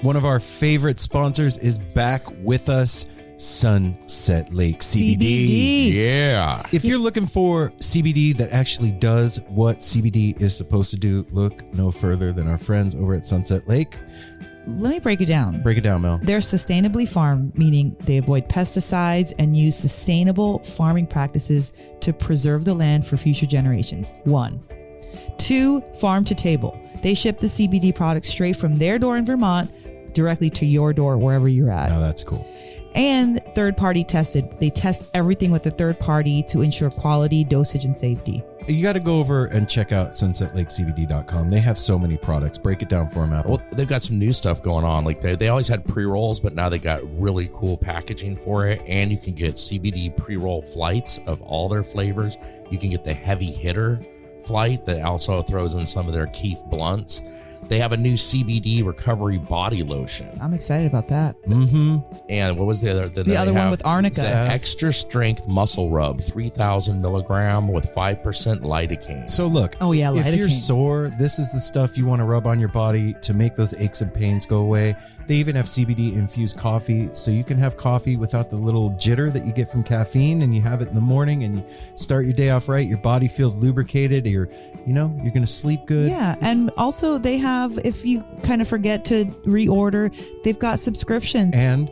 One of our favorite sponsors is back with us, Sunset Lake CBD. Yeah. If you're looking for CBD that actually does what CBD is supposed to do, look no further than our friends over at Sunset Lake. Let me break it down. Break it down, Mel. They're sustainably farmed, meaning they avoid pesticides and use sustainable farming practices to preserve the land for future generations. 1. 2, farm to table. They ship the CBD products straight from their door in Vermont directly to your door wherever you're at. Now that's cool. And third party tested. They test everything with a third party to ensure quality, dosage, and safety. You got to go over and check out sunsetlakecbd.com. They have so many products. Break it down for them, Apple. Well, they've got some new stuff going on. Like they always had pre-rolls, but now they got really cool packaging for it. And you can get CBD pre-roll flights of all their flavors. You can get the heavy hitter flight that also throws in some of their Keef blunts. They have a new CBD recovery body lotion. I'm excited about that. Mm-hmm. And what was the other? The other one with arnica. The extra strength muscle rub, 3,000 milligram with 5% lidocaine. So look, Oh, yeah, if you're lidocaine. sore, this is the stuff you want to rub on your body to make those aches and pains go away. They even have CBD infused coffee, so you can have coffee without the little jitter that you get from caffeine, and you have it in the morning and you start your day off right. Your body feels lubricated. You're going to sleep good. Yeah, and also they have, if you kind of forget to reorder, they've got subscriptions. And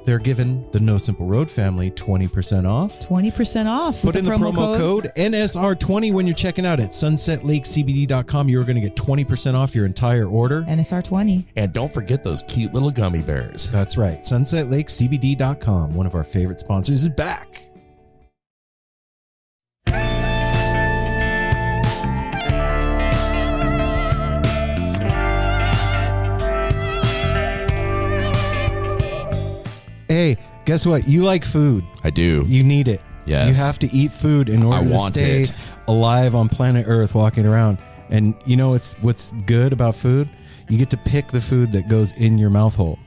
they're giving the No Simple Road family 20% off. 20% off. Put with in the promo code NSR20 when you're checking out at sunsetlakecbd.com. You're going to get 20% off your entire order. NSR20. And don't forget those cute little gummy bears. That's right. sunsetlakecbd.com, one of our favorite sponsors, is back. Hey, guess what? You like food. I do. You need it. Yes. You have to eat food in order to stay alive on planet Earth walking around. And you know what's good about food? You get to pick the food that goes in your mouth hole.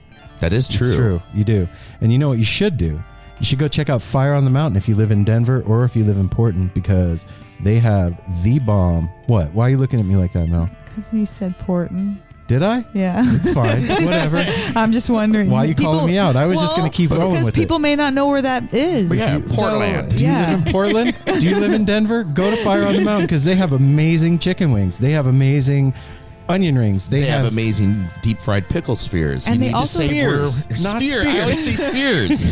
That is true. It's true. You do. And you know what you should do? You should go check out Fire on the Mountain if you live in Denver or if you live in Portland, because they have the bomb. What? Why are you looking at me like that, Mel? Because you said Portland. Did I? Yeah. It's fine. Whatever. I'm just wondering. Why are you calling me out? I was just going to keep rolling with it. Because people may not know where that is. But yeah, Portland. Do you live in Portland? Do you live in Denver? Go to Fire on the Mountain because they have amazing chicken wings. They have amazing onion rings. They have amazing deep fried pickle spheres. And you they need also to say Spears, not spear. Spears. I always say spears.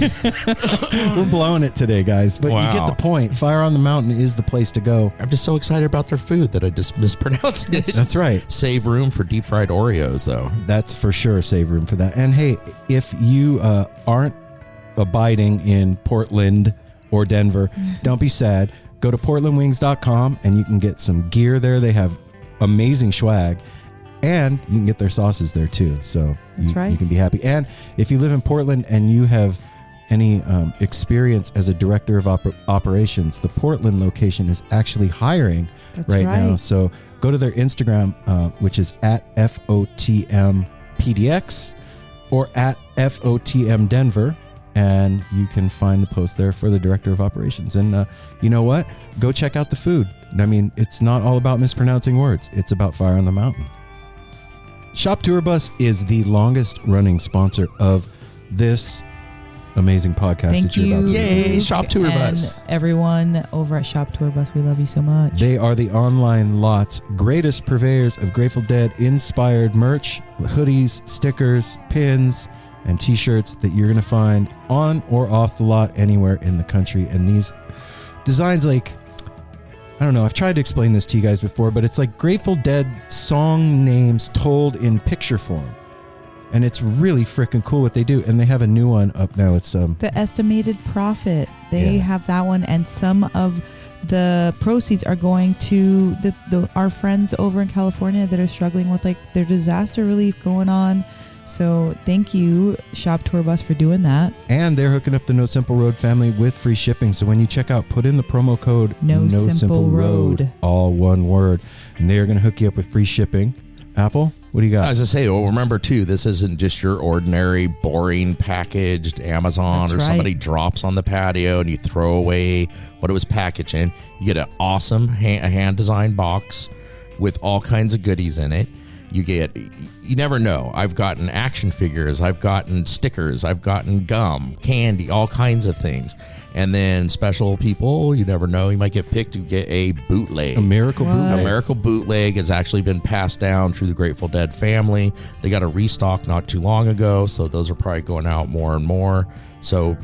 We're blowing it today, guys. But you get the point. Fire on the Mountain is the place to go. I'm just so excited about their food that I just mispronounced it. That's right. Save room for deep fried Oreos, though. That's for sure. Save room for that. And hey, if you aren't abiding in Portland or Denver, don't be sad. Go to portlandwings.com and you can get some gear there. They have amazing swag. And you can get their sauces there too. So you can be happy. And if you live in Portland and you have any experience as a director of operations, the Portland location is actually hiring right now. So go to their Instagram, which is at FOTMPDX or at FOTM Denver. And you can find the post there for the director of operations. And you know what? Go check out the food. I mean, it's not all about mispronouncing words. It's about Fire on the Mountain. Shop Tour Bus is the longest running sponsor of this amazing podcast Thank that you're about to you. listen to. Yay, Shop Tour Bus. Everyone over at Shop Tour Bus, we love you so much. They are the online lot's greatest purveyors of Grateful Dead inspired merch, hoodies, stickers, pins, and t-shirts that you're going to find on or off the lot anywhere in the country. And these designs, like, I don't know, I've tried to explain this to you guys before, but it's like Grateful Dead song names told in picture form. And it's really freaking cool what they do. And they have a new one up now. It's The Estimated Profit. They have that one, and some of the proceeds are going to our friends over in California that are struggling with like their disaster relief going on. So thank you, Shop Tour Bus, for doing that. And they're hooking up the No Simple Road family with free shipping. So when you check out, put in the promo code No Simple Road. All one word. And they are going to hook you up with free shipping. Apple, what do you got? I was going to say, well, remember, too, this isn't just your ordinary, boring, packaged Amazon That's somebody drops on the patio and you throw away what it was packaged in. You get an awesome hand-designed box with all kinds of goodies in it. You never know. I've gotten action figures, I've gotten stickers, I've gotten gum, candy, all kinds of things. And then special people, you never know, you might get picked to get a bootleg. A miracle bootleg. A miracle bootleg has actually been passed down through the Grateful Dead family. They got a restock not too long ago, so those are probably going out more and more. So,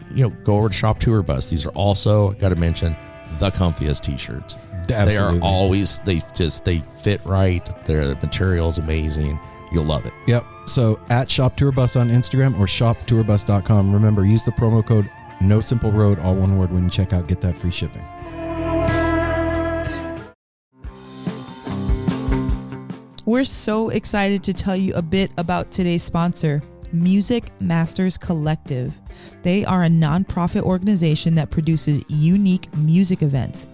go over to Shop Tour Bus. These are also, got to mention, the comfiest t-shirts. Absolutely. They are always, they fit right. Their material is amazing. You'll love it. Yep. So at Shop Tour Bus on Instagram or shoptourbus.com. Remember, use the promo code No Simple Road, all one word, when you check out. Get that free shipping. We're so excited to tell you a bit about today's sponsor, Music Masters Collective. They are a nonprofit organization that produces unique music events,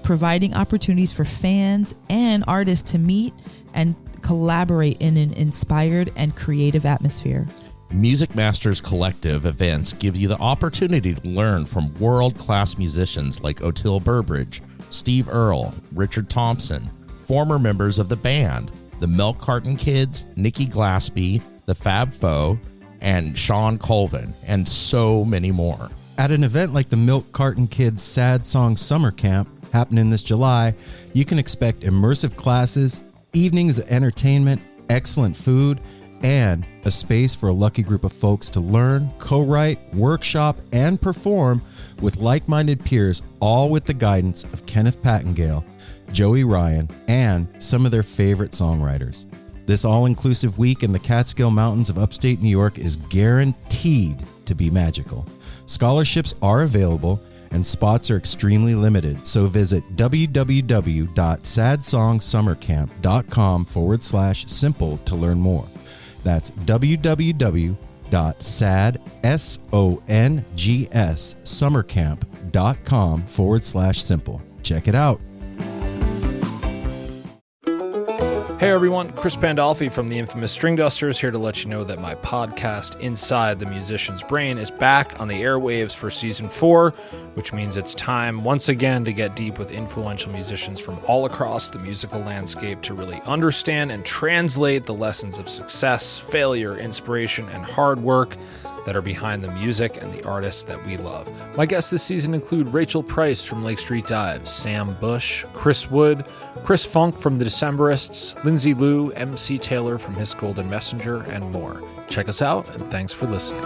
providing opportunities for fans and artists to meet and collaborate in an inspired and creative atmosphere. Music Masters Collective events give you the opportunity to learn from world-class musicians like Otil Burbridge, Steve Earle, Richard Thompson, former members of the band, the Milk Carton Kids, Nikki Glaspie, the Fab Four, and Sean Colvin, and so many more. At an event like the Milk Carton Kids Sad Song Summer Camp happening this July, you can expect immersive classes, evenings of entertainment, excellent food, and a space for a lucky group of folks to learn, co-write, workshop, and perform with like-minded peers, all with the guidance of Kenneth Pattengale, Joey Ryan, and some of their favorite songwriters. This all-inclusive week in the Catskill Mountains of upstate New York is guaranteed to be magical. Scholarships are available and spots are extremely limited, so visit www.sadsongsummercamp.com/simple to learn more. That's www.sadsongsummercamp.com/simple. Check it out. Hey everyone, Chris Pandolfi from the infamous String Dusters here to let you know that my podcast, Inside the Musician's Brain, is back on the airwaves for Season 4, which means it's time once again to get deep with influential musicians from all across the musical landscape to really understand and translate the lessons of success, failure, inspiration, and hard work that are behind the music and the artists that we love. My guests this season include Rachel Price from Lake Street Dives, Sam Bush, Chris Wood, Chris Funk from The Decemberists, Lindsay Liu, MC Taylor from His Golden Messenger, and more. Check us out, and thanks for listening.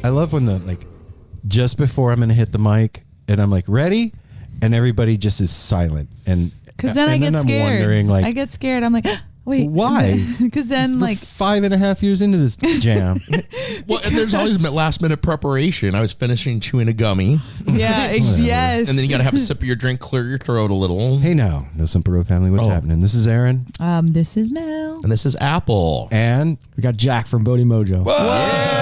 I love when just before I'm going to hit the mic and I'm like, ready? And everybody just is silent. And because then I get scared. I'm wondering, I get scared. I'm like, wait, why? Because then we're 5.5 years into this jam. Well, and there's always last minute preparation. I was finishing chewing a gummy. Yeah, yes. And then you got to have a sip of your drink, clear your throat a little. Hey now, No Simple Road family, what's happening? This is Aaron. This is Mel. And this is Apple. And we got Jack from Bodie Mojo. Whoa! Yeah!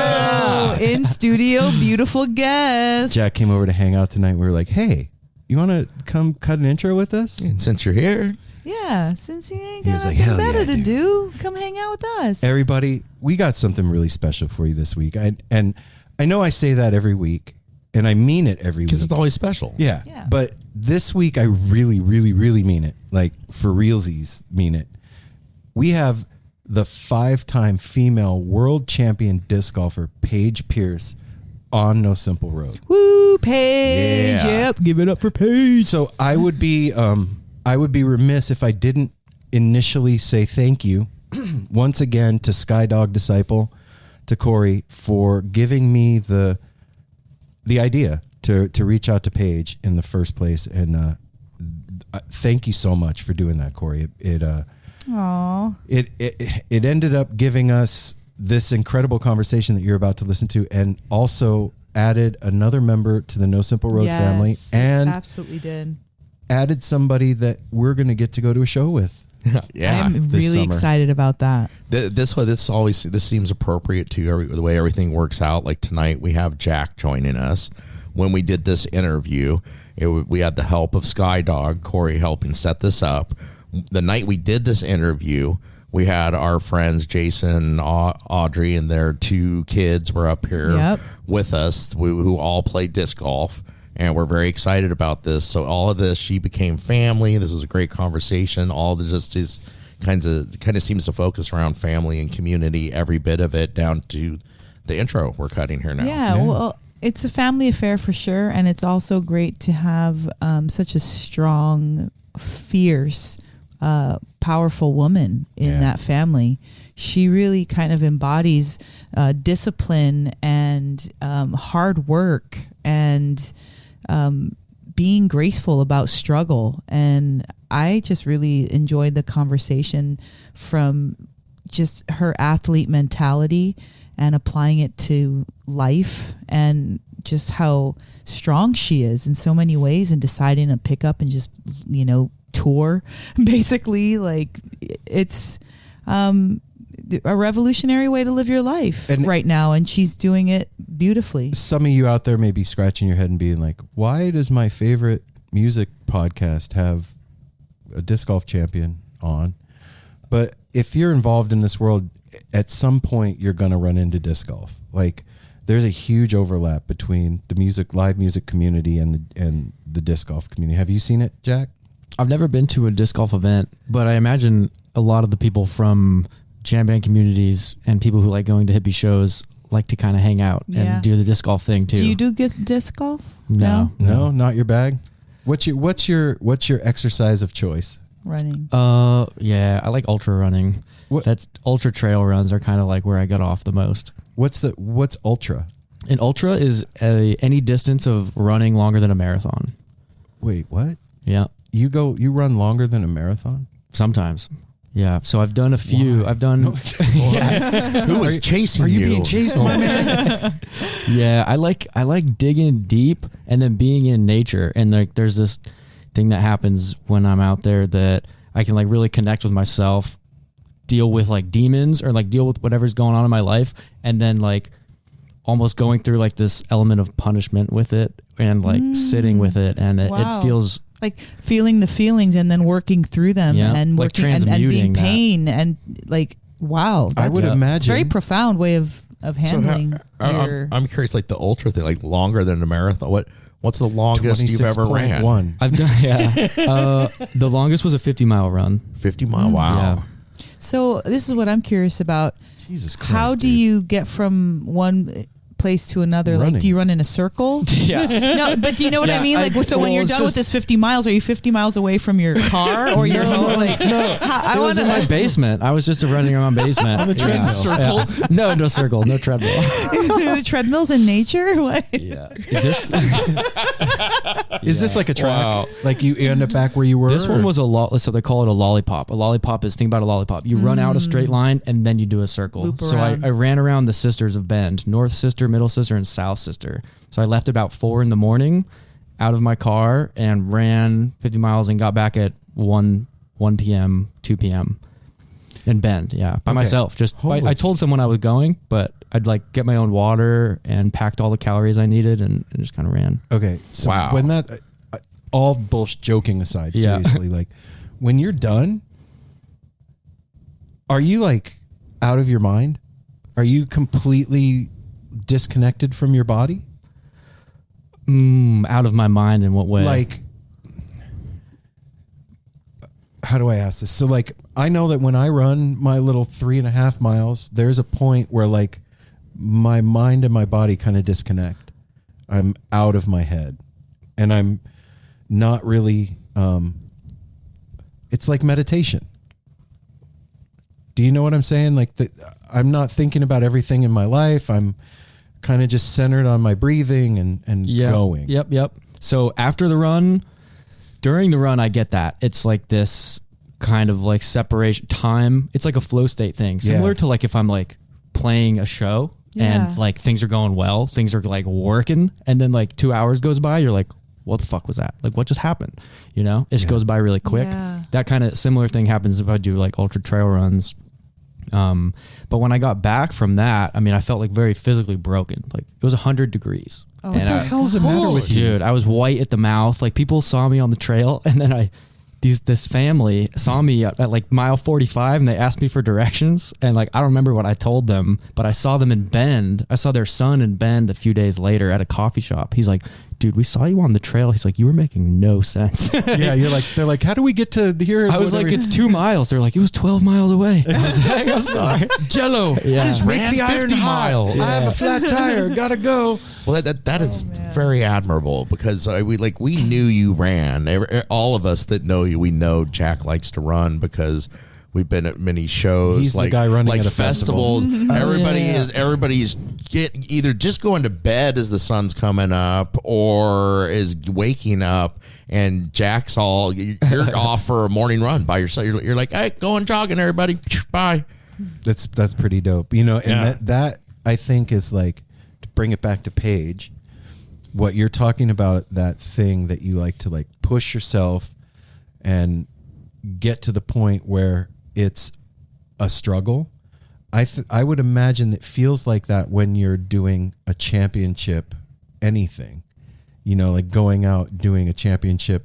In studio, beautiful guest. Jack came over to hang out tonight. We were like, hey, you want to come cut an intro with us? And since you're here. Yeah, since you ain't He got was like, nothing "Hell better yeah, to dude." do, come hang out with us. Everybody, we got something really special for you this week. And I know I say that every week, and I mean it every week. Because it's always special. Yeah. Yeah. But this week, I really, really, really mean it. Like, for realsies, mean it. We have the 5-time female world champion disc golfer, Paige Pierce, on No Simple Road. Woo, Paige. Yeah. Yep, give it up for Paige. So I would be remiss if I didn't initially say thank you once again to Skydog Disciple, to Corey, for giving me the idea to reach out to Paige in the first place. And thank you so much for doing that, Corey. Aww. It ended up giving us this incredible conversation that you're about to listen to, and also added another member to the No Simple Road family. Yes, And absolutely did. added somebody that we're going to get to go to a show with. Yeah, I'm this really summer. excited about that. This seems appropriate to the way everything works out. Like tonight, we have Jack joining us. When we did this interview, we had the help of Skydog, Corey, helping set this up. The night we did this interview, we had our friends Jason, Audrey, and their 2 kids were up here with us, who all play disc golf. And we're very excited about this. So all of this, she became family. This was a great conversation. All the just is kind of seems to focus around family and community, every bit of it, down to the intro we're cutting here now. Yeah. Well, it's a family affair for sure. And it's also great to have such a strong, fierce, powerful woman in that family. She really kind of embodies discipline and hard work and being graceful about struggle. And I just really enjoyed the conversation from just her athlete mentality and applying it to life, and just how strong she is in so many ways, and deciding to pick up and just, tour basically. Like, it's a revolutionary way to live your life right now, and she's doing it beautifully. Some of you out there may be scratching your head and being like, why does my favorite music podcast have a disc golf champion on? But if you're involved in this world, at some point you're going to run into disc golf. Like, there's a huge overlap between the live music community and the disc golf community. Have you seen it, Jack? I've never been to a disc golf event, but I imagine a lot of the people from jam band communities and people who like going to hippie shows like to kind of hang out and do the disc golf thing too. Do you do disc golf? No, not your bag. What's your exercise of choice? Running. Yeah, I like ultra running. That's ultra trail runs are kind of like where I got off the most. What's ultra? An ultra is any distance of running longer than a marathon. Wait, what? Yeah. You run longer than a marathon? Sometimes. Yeah. So I've done a few. Why? I've done. Who was chasing you? Are you being chased, my man? Yeah, I like digging deep and then being in nature. And like, there's this thing that happens when I'm out there that I can like really connect with myself, deal with like demons or like deal with whatever's going on in my life, and then like almost going through like this element of punishment with it and like sitting with it, and it feels like feeling the feelings and then working through them and like working and being pain and like, wow. I would imagine. It's a very profound way of handling. I'm curious, like the ultra thing, like longer than a marathon. What's the longest you've ever ran? I've done, the longest was a 50-mile run. 50 mile. Wow. Yeah. So this is what I'm curious about. Jesus Christ. How do you get from one place to another? Running. Like, do you run in a circle? Yeah. No, but do you know what I mean? Like, so when you're done with this 50 miles, are you 50 miles away from your car or your home? Like, no, I was in my basement. I was just running around basement. On the treadmill. Circle? Yeah. No circle. No treadmill. The treadmills in nature? What? Yeah. Is this like a track? Wow. Like you end up back where you were? This one was so they call it a lollipop. A lollipop is, think about a lollipop. You run out a straight line and then you do a circle. Loop so around. I ran around the Sisters of Bend, North Sister, Middle Sister, and South Sister. So I left about 4 a.m. out of my car and ran 50 miles and got back at 1 p.m., 2 p.m. in Bend. Yeah. By myself. Just I told someone I was going, but I'd like get my own water and packed all the calories I needed and just kind of ran. Okay. So when that, all bullshit joking aside, seriously, like when you're done, are you like out of your mind? Are you completely disconnected from your body? Out of my mind in what way? Like, how do I ask this? So like, I know that when I run my little 3.5 miles, there's a point where like my mind and my body kind of disconnect. I'm out of my head and I'm not really, it's like meditation. Do you know what I'm saying? Like I'm not thinking about everything in my life. I'm kind of just centered on my breathing and going. Yep. So after the run, during the run, I get that. It's like this kind of like separation time. It's like a flow state thing. Similar to like if I'm like playing a show and like things are going well, things are like working. And then like 2 hours goes by, you're like, what the fuck was that? Like, what just happened? You know, it just goes by really quick. Yeah. That kind of similar thing happens if I do like ultra trail runs. But when I got back from that, I mean, I felt like very physically broken. Like it was 100 degrees. Oh, and what the hell's the matter with you? Dude, I was white at the mouth. Like people saw me on the trail, and then this family saw me at like mile 45, and they asked me for directions. And like I don't remember what I told them, but I saw them in Bend. I saw their son in Bend a few days later at a coffee shop. He's like, dude, we saw you on the trail. He's like, you were making no sense. Yeah, they're like, how do we get to here? I was like, it's 2 miles. They're like, it was 12 miles away. I was like, I'm sorry. Jello. Yeah. I just make the iron 50 hot. miles. I have a flat tire. Gotta go. Well, that is very admirable because we knew you ran. All of us that know you, we know Jack likes to run because we've been at many shows. He's like the guy running like at a festivals. Everybody's either just going to bed as the sun's coming up or is waking up. And Jack's you're off for a morning run by yourself. You're like, hey, go and jogging, everybody. Bye. That's pretty dope. You know, and that I think is like, to bring it back to Paige, what you're talking about, that thing that you like to like push yourself and get to the point where it's a struggle. I would imagine it feels like that when you're doing a championship anything. You know, like going out doing a championship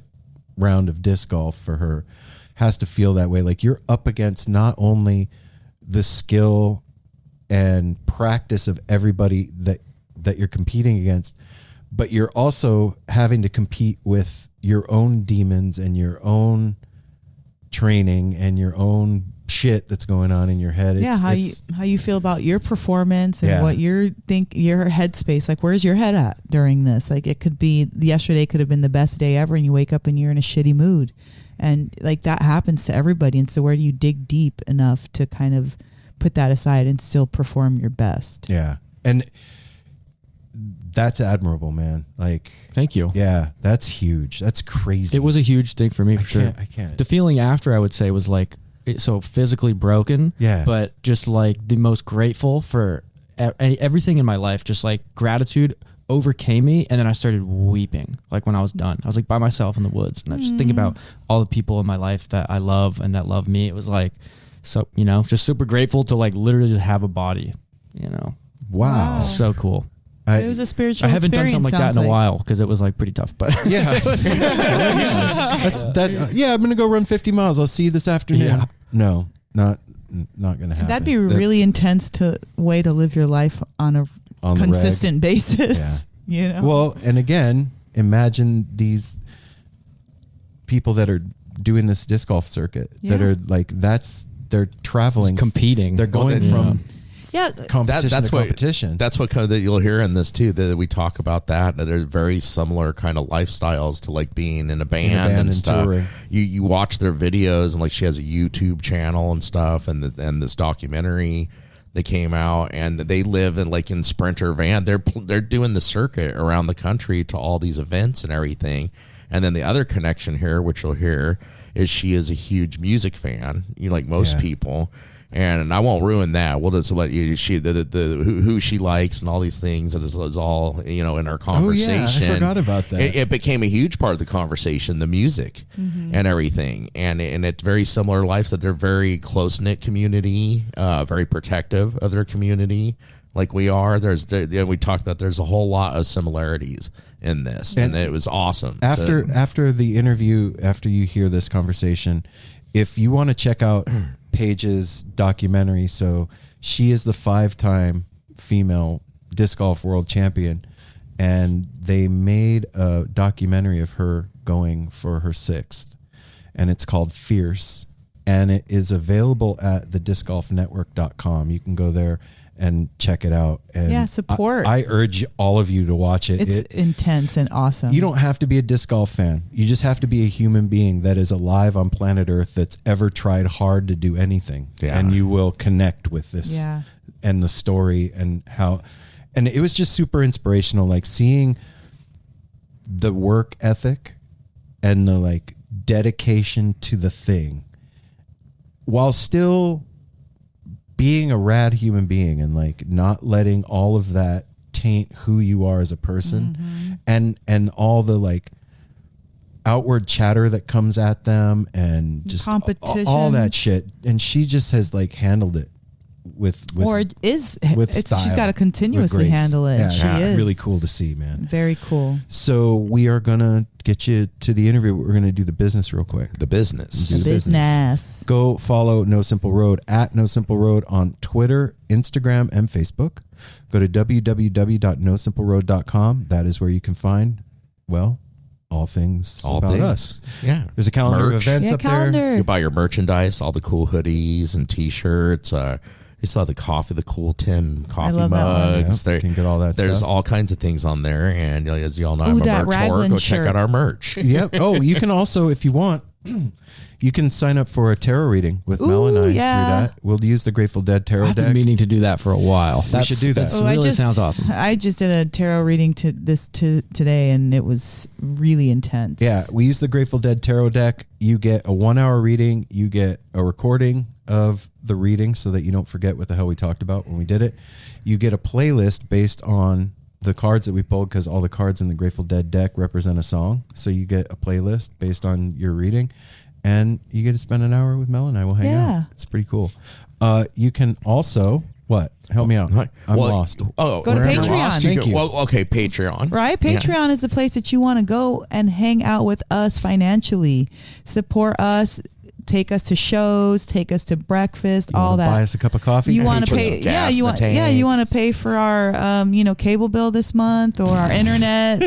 round of disc golf for her has to feel that way. Like you're up against not only the skill and practice of everybody that you're competing against, but you're also having to compete with your own demons and your own training and your own shit that's going on in your head. How you feel about your performance and what your headspace, like where's your head at during this? Like it could be yesterday could have been the best day ever and you wake up and you're in a shitty mood, and like that happens to everybody. And so where do you dig deep enough to kind of put that aside and still perform your best? Yeah. And that's admirable, man. Like, thank you. Yeah, that's huge. That's crazy. It was a huge thing for me for sure. I can't. The feeling after, I would say, was like, so physically broken. Yeah. But just like the most grateful for everything in my life. Just like gratitude overcame me. And then I started weeping. Like when I was done, I was like by myself in the woods. And I just think about all the people in my life that I love and that love me. It was like, so, you know, just super grateful to like literally just have a body, you know. Wow. So cool. It was a spiritual I haven't done something like that in a like. while because it was like pretty tough, but yeah. I'm going to go run 50 miles. I'll see you this afternoon. Yeah. No, not going to happen. That'd be a really intense way to live your life on a consistent basis. Yeah. You know? Well, and again, imagine these people that are doing this disc golf circuit that are like, they're traveling, competing. They're going from competition that's to what competition. That's what that you'll hear in this too. That we talk about that they're very similar kind of lifestyles to like being in a band and stuff. Touring. You watch their videos and like she has a YouTube channel and stuff, and this documentary that came out, and they live in Sprinter van. They're doing the circuit around the country to all these events and everything. And then the other connection here, which you'll hear, is she is a huge music fan. Like most people. And I won't ruin that. We'll just let you. Who she likes and all these things. It is all in our conversation. Oh yeah, I forgot about that. It became a huge part of the conversation, the music and everything. And it's very similar life, that they're very close knit community, very protective of their community, like we are. We talked about there's a whole lot of similarities in this, and it was awesome. After the interview, after you hear this conversation, if you want to check out Paige's documentary, so she is the 5-time female disc golf world champion, and they made a documentary of her going for her 6th, and it's called Fierce, and it is available at thediscgolfnetwork.com. You can go there and check it out. And support. I urge all of you to watch it. It's intense and awesome. You don't have to be a disc golf fan. You just have to be a human being that is alive on planet Earth that's ever tried hard to do anything. Yeah. And you will connect with this and the story and how, and it was just super inspirational, like seeing the work ethic and the like dedication to the thing while still being a rad human being and like not letting all of that taint who you are as a person and all the like outward chatter that comes at them and just Competition. all that shit. And she just has like handled it with style, she's got to with continuously grace. handle it. Yeah, She it's is really cool to see, man. very cool. So we are gonna get you to the interview. We're gonna do the business real quick. The business. Do the Business. Go follow No Simple Road at No Simple Road on Twitter, Instagram, and Facebook. Go to www.nosimpleroad.com. That is where you can find, well, all things about us. Yeah. There's a calendar of Merch. events Yeah, up there. calendar. You buy your merchandise, all the cool hoodies and T-shirts. You saw the cool tin coffee love that one. mugs. Yep, you can get all that There's stuff. all kinds of things on there, and as you all know, Ooh, I'm a that merch whore. Raglan Go shirt. check out our merch. Yep. Oh, you can also, if you want, you can sign up for a tarot reading with Mel and I yeah. through that. We'll use the Grateful Dead tarot I've been deck. meaning to do that for a while. We should do that. That really sounds awesome. I just did a tarot reading today, and it was really intense. Yeah, we use the Grateful Dead tarot deck. You get a 1 hour reading. You get a recording of the reading so that you don't forget what the hell we talked about when we did it. You get a playlist based on the cards that we pulled, because all the cards in the Grateful Dead deck represent a song. So you get a playlist based on your reading, and you get to spend an hour with Mel and I. We'll hang out. It's pretty cool. You can also, what? Help me out. I'm lost. Oh, Go to where am I Patreon. lost? Thank you. Well, okay, Patreon. Right? Patreon is the place that you want to go and hang out with us financially. Support us. Take us to shows, take us to breakfast, You all wanna that. buy us a cup of coffee? You want to Put pay, some gas in the tank. you want to pay for our, cable bill this month or our internet.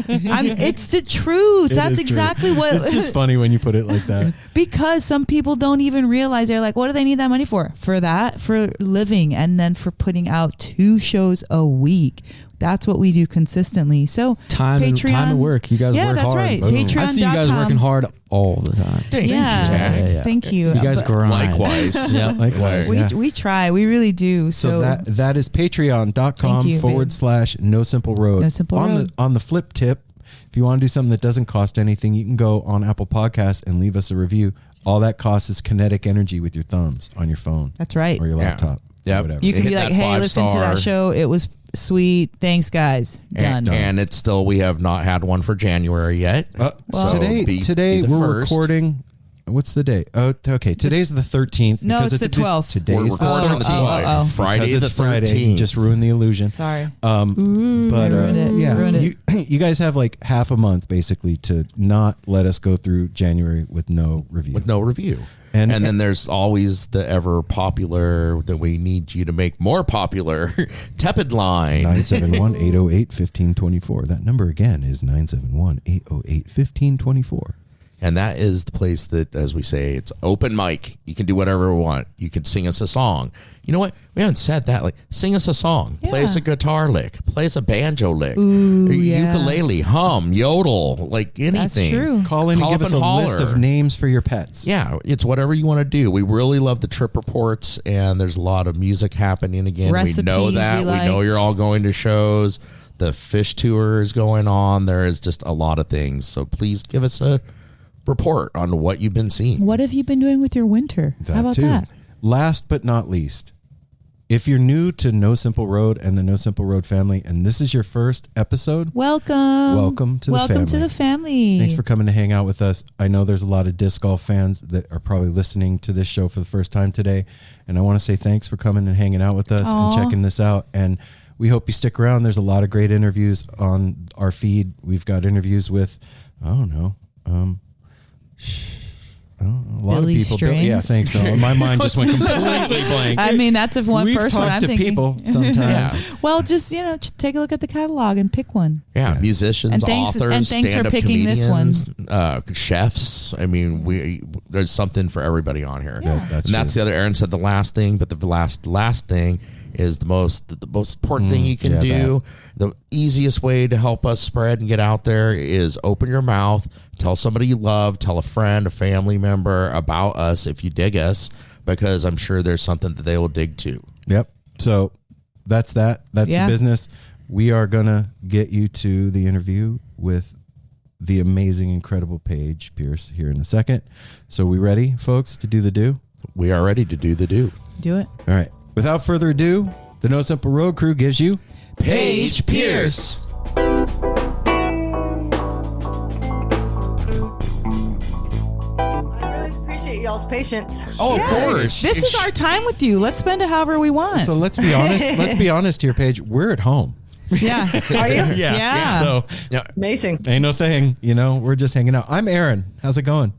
It's the truth. That's exactly what. It's just funny when you put it like that. Because some people don't even realize, they're like, what do they need that money for? For that, for living, and then for putting out 2 shows a week. That's what we do consistently. So Time and work. You guys work hard. that's right. Boom. Patreon.com. I see you guys working hard all the time. Thank you, Yeah. Jack. Thank you. You guys But grind. Likewise. Yeah. Likewise. we, Yeah. we try. We really do. So that is Thank you, patreon.com/No Simple Road. No Simple Road. On the flip tip, if you want to do something that doesn't cost anything, you can go on Apple Podcasts and leave us a review. All that costs is kinetic energy with your thumbs on your phone. That's right. Or your laptop. Yeah. Or whatever. You can Hit be like, that hey, listen to 5-star. that show. It was sweet. Thanks, guys. Done. And it's still, we have not had one for January yet. So be today the we're first. recording. What's the day? Oh, okay. Today's the 13th. No, because it's the 12th. Today's We're recording on the 12th. Friday because the it's Friday. 13th. Just ruined the illusion. Sorry. But ruined it. yeah, Ruined it. you guys have like half a month basically to not let us go through January with no review. With no review. And then there's always the ever popular that we need you to make more popular tepid line. 971-808-1524. That number again is 971-808-1524. And that is the place that, as we say, it's open mic. You can do whatever we want. You can sing us a song. You know what? We haven't said that. Like, sing us a song. Play us a guitar lick. Play us a banjo lick. Ooh, yeah. Ukulele, hum, yodel, like anything. That's true. Call in and give us a list of names for your pets. Yeah, it's whatever you want to do. We really love the trip reports, and there's a lot of music happening again. Recipes we know that. we We know liked. you're all going to shows. The fish tour is going on. There is just a lot of things. So please give us a report on what you've been seeing. What have you been doing with your winter? How about that? Last but not least, if you're new to No Simple Road and the No Simple Road family, and this is your first episode, Welcome to the family. Welcome to the family. Thanks for coming to hang out with us. I know there's a lot of disc golf fans that are probably listening to this show for the first time today, and I want to say thanks for coming and hanging out with us and checking this out. And we hope you stick around. There's a lot of great interviews on our feed. We've got interviews with, I don't know, a lot Billy of people. Strings? Yeah, thanks. No, my mind just went completely blank. I mean, that's if one We've first one talked I'm to thinking. people sometimes. Well, just take a look at the catalog and pick one. Yeah, musicians, And thanks- authors, and thanks for stand-up picking this comedians, chefs. I mean, there's something for everybody on here. Yeah. That's and that's true. the other. Aaron said the last thing, but the last thing is the most important thing you can do. The easiest way to help us spread and get out there is open your mouth, tell somebody you love, tell a friend, a family member about us if you dig us, because I'm sure there's something that they will dig too. Yep. So that's that. That's the business. We are going to get you to the interview with the amazing, incredible Paige Pierce here in a second. So we ready, folks, to do the do? We are ready to do the do. Do it. All right. Without further ado, the No Simple Road crew gives you Paige Pierce. appreciate y'all's patience. Oh, of course. This is our time with you. Let's spend it however we want. So let's be honest. Let's be honest here, Paige. We're at home. Yeah. Are you? Yeah. So Amazing. ain't no thing. We're just hanging out. I'm Aaron. How's it going?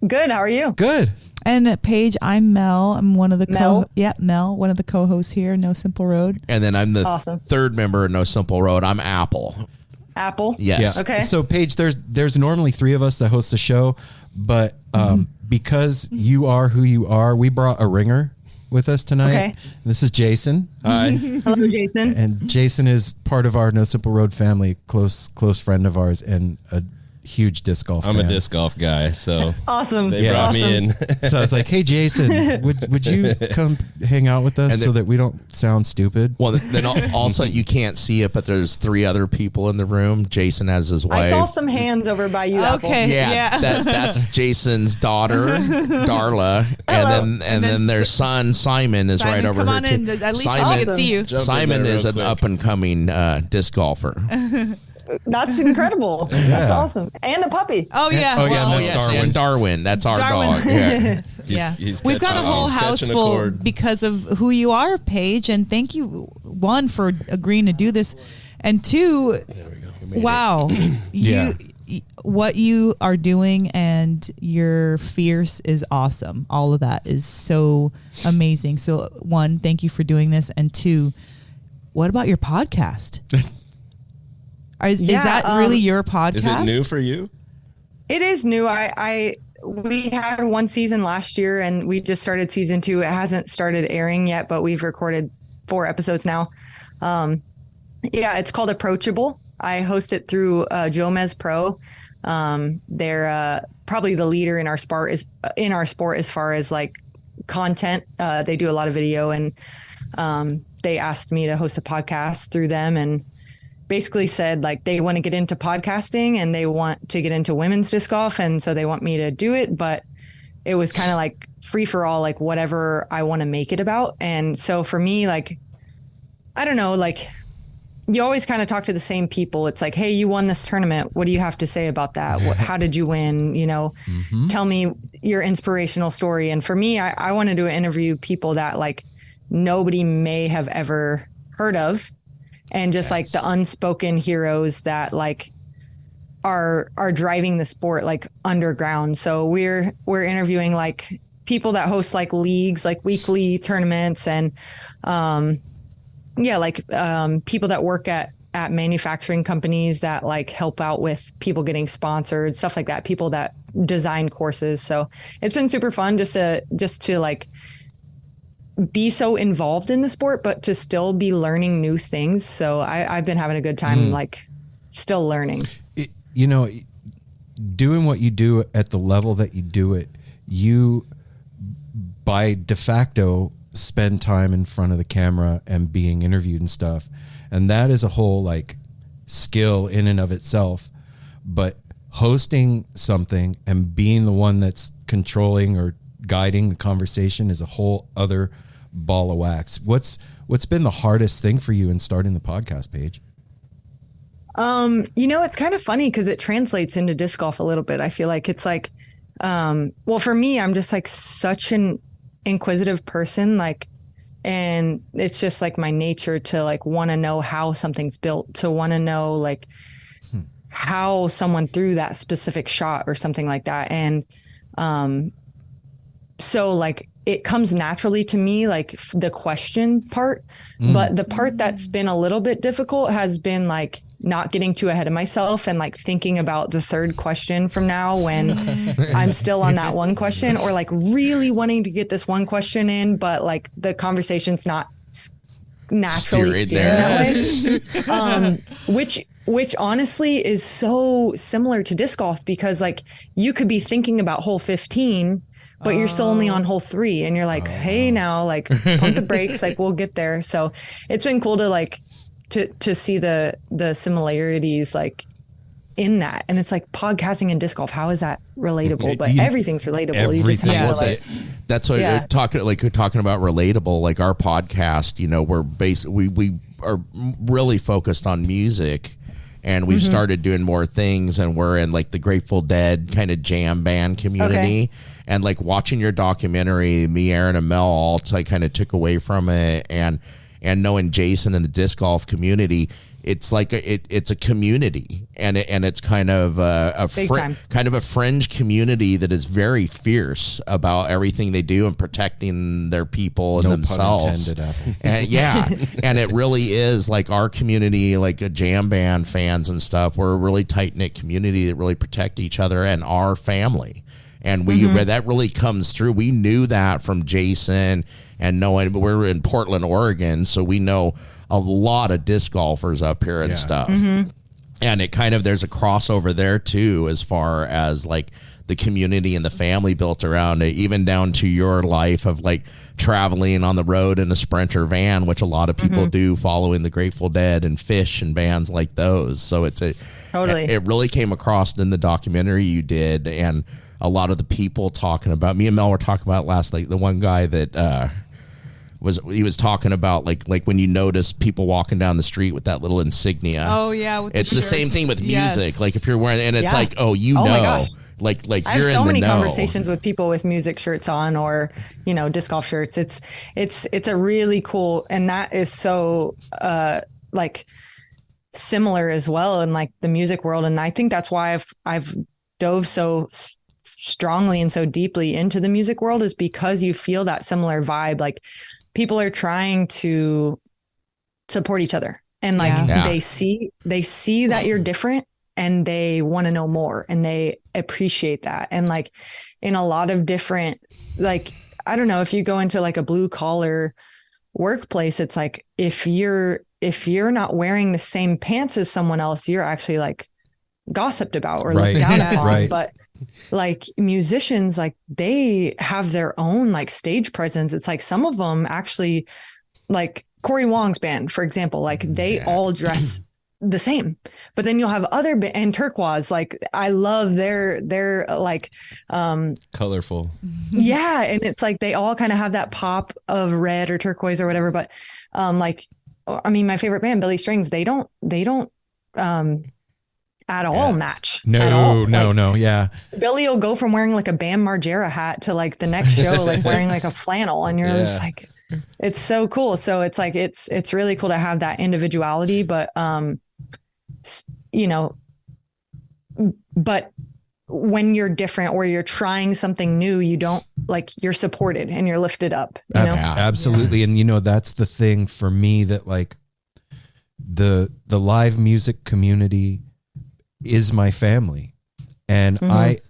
Good. How are you? Good. And Paige, I'm Mel. I'm one of the Mel? Mel, one of the co-hosts here, No Simple Road. And then I'm the Awesome. third member of No Simple Road. I'm Apple. Apple? Yes. Yeah. Okay. So Paige, there's normally three of us that host the show, but because you are who you are, we brought a ringer with us tonight. Okay. This is Jason. Hi. Hello, Jason. And Jason is part of our No Simple Road family, close friend of ours, and a huge disc golf I'm fan. a disc golf guy, so Awesome. they brought Awesome. me in. So I was like, hey, Jason, would you come hang out with us And so that we don't sound stupid? Well, then also you can't see it, but there's three other people in the room. Jason has his wife. I saw some hands over by you, Apple. Okay. Yeah, that's Jason's daughter, Darla, Hello. and then their son Simon is right over come here. on too. in. At least Simon, I can see you. Jump in Simon there is real an quick. up and coming disc golfer. That's incredible. That's awesome. And a puppy. Oh yeah. Oh, yeah, Oh that's yes, Darwin. and Darwin. That's our Darwin. dog. Yeah. Yeah. he's We've got a catching- whole he's house catching a full cord. because of who you are, Paige, and thank you, one, for agreeing to do this, and two, wow, Yeah. what you are doing and your fierce is awesome. All of that is so amazing. So one, thank you for doing this, and two, what about your podcast? Is Yeah, that really your podcast? Is it new for you? It is new. We had one season last year and we just started season 2. It hasn't started airing yet, but we've recorded 4 episodes now. It's called Approachable. I host it through Jomez Pro. They're probably the leader in our sport as far as like content. They do a lot of video, and they asked me to host a podcast through them, and basically said like they want to get into podcasting and they want to get into women's disc golf, and so they want me to do it, but it was kind of like free for all, like whatever I want to make it about. And so for me, like, I don't know, like you always kind of talk to the same people. It's like, hey, you won this tournament. What do you have to say about that? How did you win? Tell me your inspirational story. And for me, I wanted to interview people that like nobody may have ever heard of, and just like the unspoken heroes that like are driving the sport like underground. So we're interviewing like people that host like leagues, like weekly tournaments, and people that work at manufacturing companies that like help out with people getting sponsored, stuff like that, people that design courses. So it's been super fun just to like be so involved in the sport, but to still be learning new things. So I've been having a good time, like still learning. Doing what you do at the level that you do it, you by de facto spend time in front of the camera and being interviewed and stuff. And that is a whole like skill in and of itself. But hosting something and being the one that's controlling or guiding the conversation is a whole other ball of wax. What's been the hardest thing for you in starting the podcast, Paige? It's kind of funny because it translates into disc golf a little bit. I feel like it's like, for me, I'm just like such an inquisitive person, like, and it's just like my nature to like want to know how something's built, to want to know like how someone threw that specific shot or something like that. And, so like it comes naturally to me, like the question part, but the part that's been a little bit difficult has been like not getting too ahead of myself and like thinking about the third question from now when I'm still on that one question, or like really wanting to get this one question in, but like the conversation's not naturally steering that way. Which honestly is so similar to disc golf, because like you could be thinking about hole 15, but you're still only on hole 3 and you're like, hey, now like pump the brakes, like we'll get there. So it's been cool to like to see the similarities like in that. And it's like podcasting and disc golf, how is that relatable? But everything's relatable. You just have to, like, that's what you're talking about relatable. Like our podcast, we're we are really focused on music and we've started doing more things, and we're in like the Grateful Dead kind of jam band community. And like watching your documentary, me, Aaron, and Mel all kind of took away from it, and knowing Jason and the disc golf community, it's like it's a community, and it's kind of a fringe community that is very fierce about everything they do and protecting their people and themselves. And and it really is like our community, like a jam band fans and stuff. We're a really tight knit community that really protect each other and our family. And that really comes through. We knew that from Jason, and knowing we're in Portland, Oregon, so we know a lot of disc golfers up here and stuff. And it kind of, there's a crossover there too, as far as like the community and the family built around it, even down to your life of like traveling on the road in a Sprinter van, which a lot of people do, following the Grateful Dead and Fish and bands like those. So it really came across in the documentary you did, and a lot of the people talking about, me and Mel were talking about last, like the one guy that was talking about like when you notice people walking down the street with that little insignia. Oh yeah, it's the same thing with music. Like if you're wearing, and it's like, oh my gosh. like I you're have so in the many know. conversations with people with music shirts on, or disc golf shirts. It's a really cool, and that is so like similar as well in like the music world. And I think that's why I've dove so strongly and so deeply into the music world, is because you feel that similar vibe. Like people are trying to support each other, and like they see that you're different, and they want to know more, and they appreciate that. And like in a lot of different, like, I don't know, if you go into like a blue collar workplace, it's like, if you're not wearing the same pants as someone else, you're actually like gossiped about or looked down upon. But like musicians, like they have their own like stage presence. It's like some of them actually, like Corey Wong's band, for example, like they all dress the same. But then you'll have other and Turquoise, like I love their like colorful. Yeah, and it's like they all kind of have that pop of red or turquoise or whatever. But like, I mean, my favorite band, Billy Strings, they don't at all match. No. Yeah. Billy will go from wearing like a Bam Margera hat to like the next show, like wearing like a flannel, and you're just like, it's so cool. So it's like, it's really cool to have that individuality, but, but when you're different or you're trying something new, you don't like, you're supported and you're lifted up, you know? Absolutely. Yes. And that's the thing for me, that like the live music community is my family. And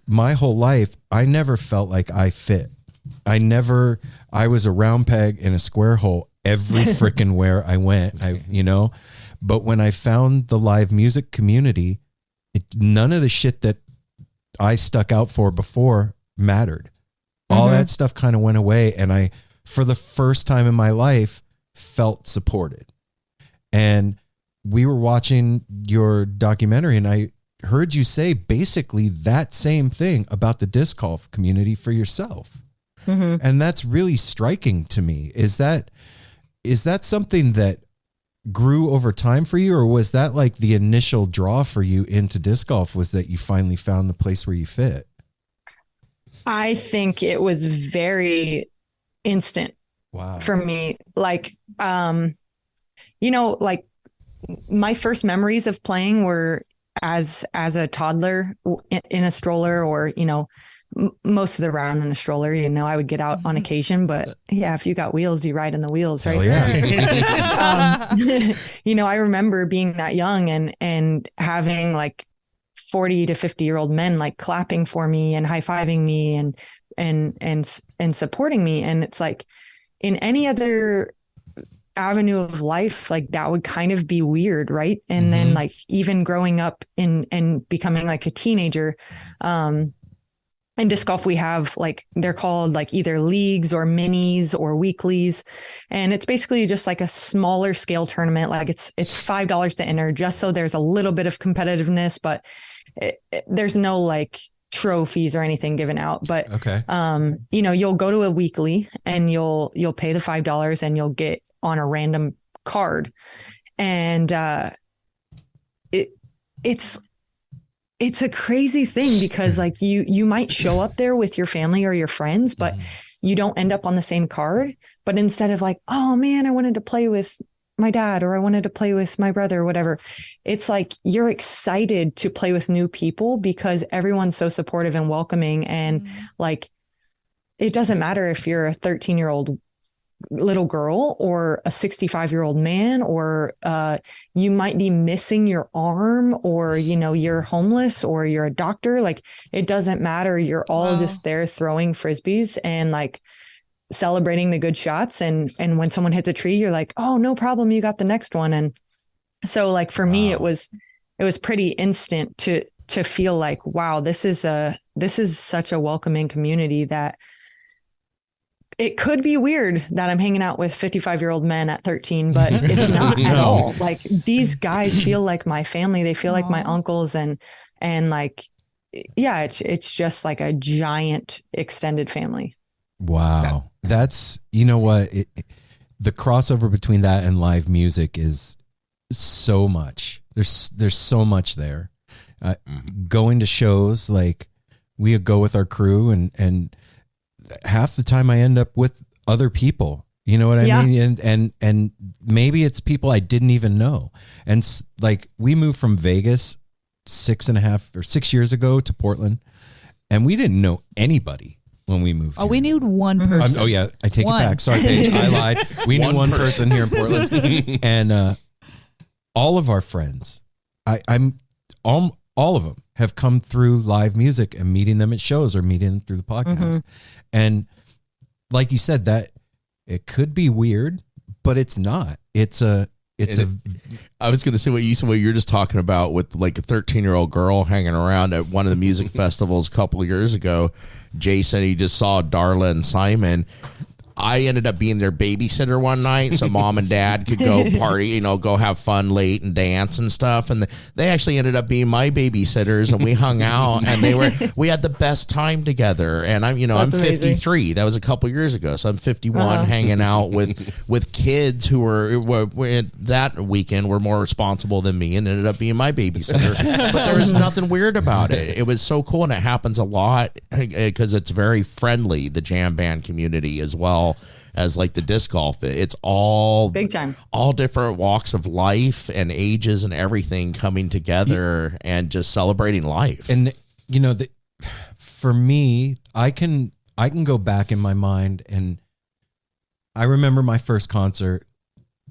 my whole life, I never felt like I fit. I was a round peg in a square hole every freaking where I went, but when I found the live music community, none of the shit that I stuck out for before mattered. All that stuff kind of went away. And I, for the first time in my life, felt supported. And we were watching your documentary, and I heard you say basically that same thing about the disc golf community for yourself. And that's really striking to me. Is that something that grew over time for you, or was that like the initial draw for you into disc golf, was that you finally found the place where you fit? I think it was very instant. Wow. For me. Like, like my first memories of playing were as a toddler in a stroller, or, most of the round in a stroller. I would get out on occasion, but if you got wheels, you ride in the wheels, right? I remember being that young and having like 40 to 50-year-old men like clapping for me and high-fiving me and supporting me. And it's like, in any other avenue of life, like that would kind of be weird, right? And then like even growing up and becoming like a teenager, in disc golf, we have like, they're called like either leagues or minis or weeklies. And it's basically just like a smaller scale tournament. Like it's $5 to enter, just so there's a little bit of competitiveness, but there's no like trophies or anything given out. But, you'll go to a weekly and you'll pay the $5 and you'll get on a random card. And, it's a crazy thing because like you might show up there with your family or your friends, but you don't end up on the same card. But instead of like, oh man, I wanted to play with my dad or I wanted to play with my brother or whatever, it's like you're excited to play with new people because everyone's so supportive and welcoming. And like, it doesn't matter if you're a 13-year-old little girl or a 65-year-old man, or you might be missing your arm, or you're homeless, or you're a doctor. Like, it doesn't matter. You're all just there throwing frisbees and like celebrating the good shots. And when someone hits a tree, you're like, oh, no problem, you got the next one. And so like for me, it was pretty instant to feel like, wow, this is such a welcoming community that it could be weird that I'm hanging out with 55-year-old men at 13, but it's not at all. Like, these guys feel like my family. They feel like my uncles, and like, yeah, it's just like a giant extended family. Wow. That's, you know what? The crossover between that and live music is so much. There's so much there. Going to shows, like we go with our crew, and half the time I end up with other people, you know what I mean? And maybe it's people I didn't even know. And like, we moved from Vegas 6.5 or 6 years ago to Portland, and we didn't know anybody when we moved. Oh, we knew one person. Oh yeah, I take it back. Sorry, Paige, I lied. We knew one person here in Portland, and all of our friends, I'm all of them have come through live music and meeting them at shows or meeting them through the podcast. And like you said, that it could be weird, but it's not. I was going to say what you're just talking about with like a 13-year-old girl hanging around at one of the music festivals a couple of years ago. Jay said he just saw Darla and Simon. I ended up being their babysitter one night, so mom and dad could go party, go have fun late and dance and stuff. And they actually ended up being my babysitters, and we hung out, and we had the best time together. And I'm 53. That was a couple years ago, so I'm 51, hanging out with kids who were that weekend were more responsible than me, and ended up being my babysitter. But there was nothing weird about it. It was so cool, and it happens a lot because it's very friendly, the jam band community, as well as like the disc golf. It's all big time, all different walks of life and ages and everything coming together and just celebrating life. And for me, I can go back in my mind, and I remember my first concert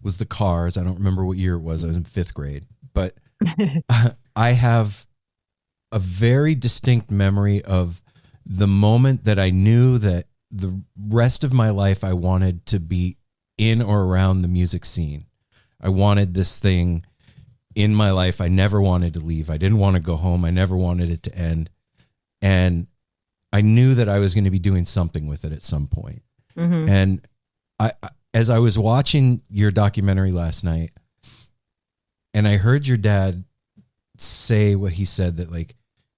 was the Cars. I don't remember what year it was. I was in 5th grade, but I have a very distinct memory of the moment that I knew that the rest of my life I wanted to be in or around the music scene. I wanted this thing in my life. I never wanted to leave. I didn't want to go home. I never wanted it to end. And I knew that I was going to be doing something with it at some point. And as I was watching your documentary last night, and I heard your dad say what he said, that like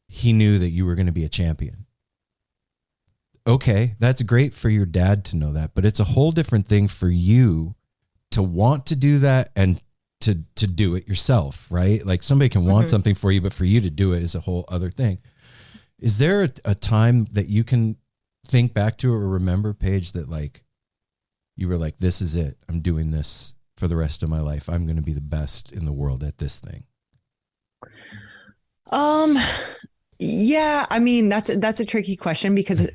he knew that you were going to be a champion. Okay, that's great for your dad to know that, but it's a whole different thing for you to want to do that and to do it yourself, right? Like, somebody can want something for you, but for you to do it is a whole other thing. Is there a time that you can think back to or remember, Paige, that like you were like, this is it, I'm doing this for the rest of my life, I'm going to be the best in the world at this thing? Yeah, I mean, that's a tricky question because,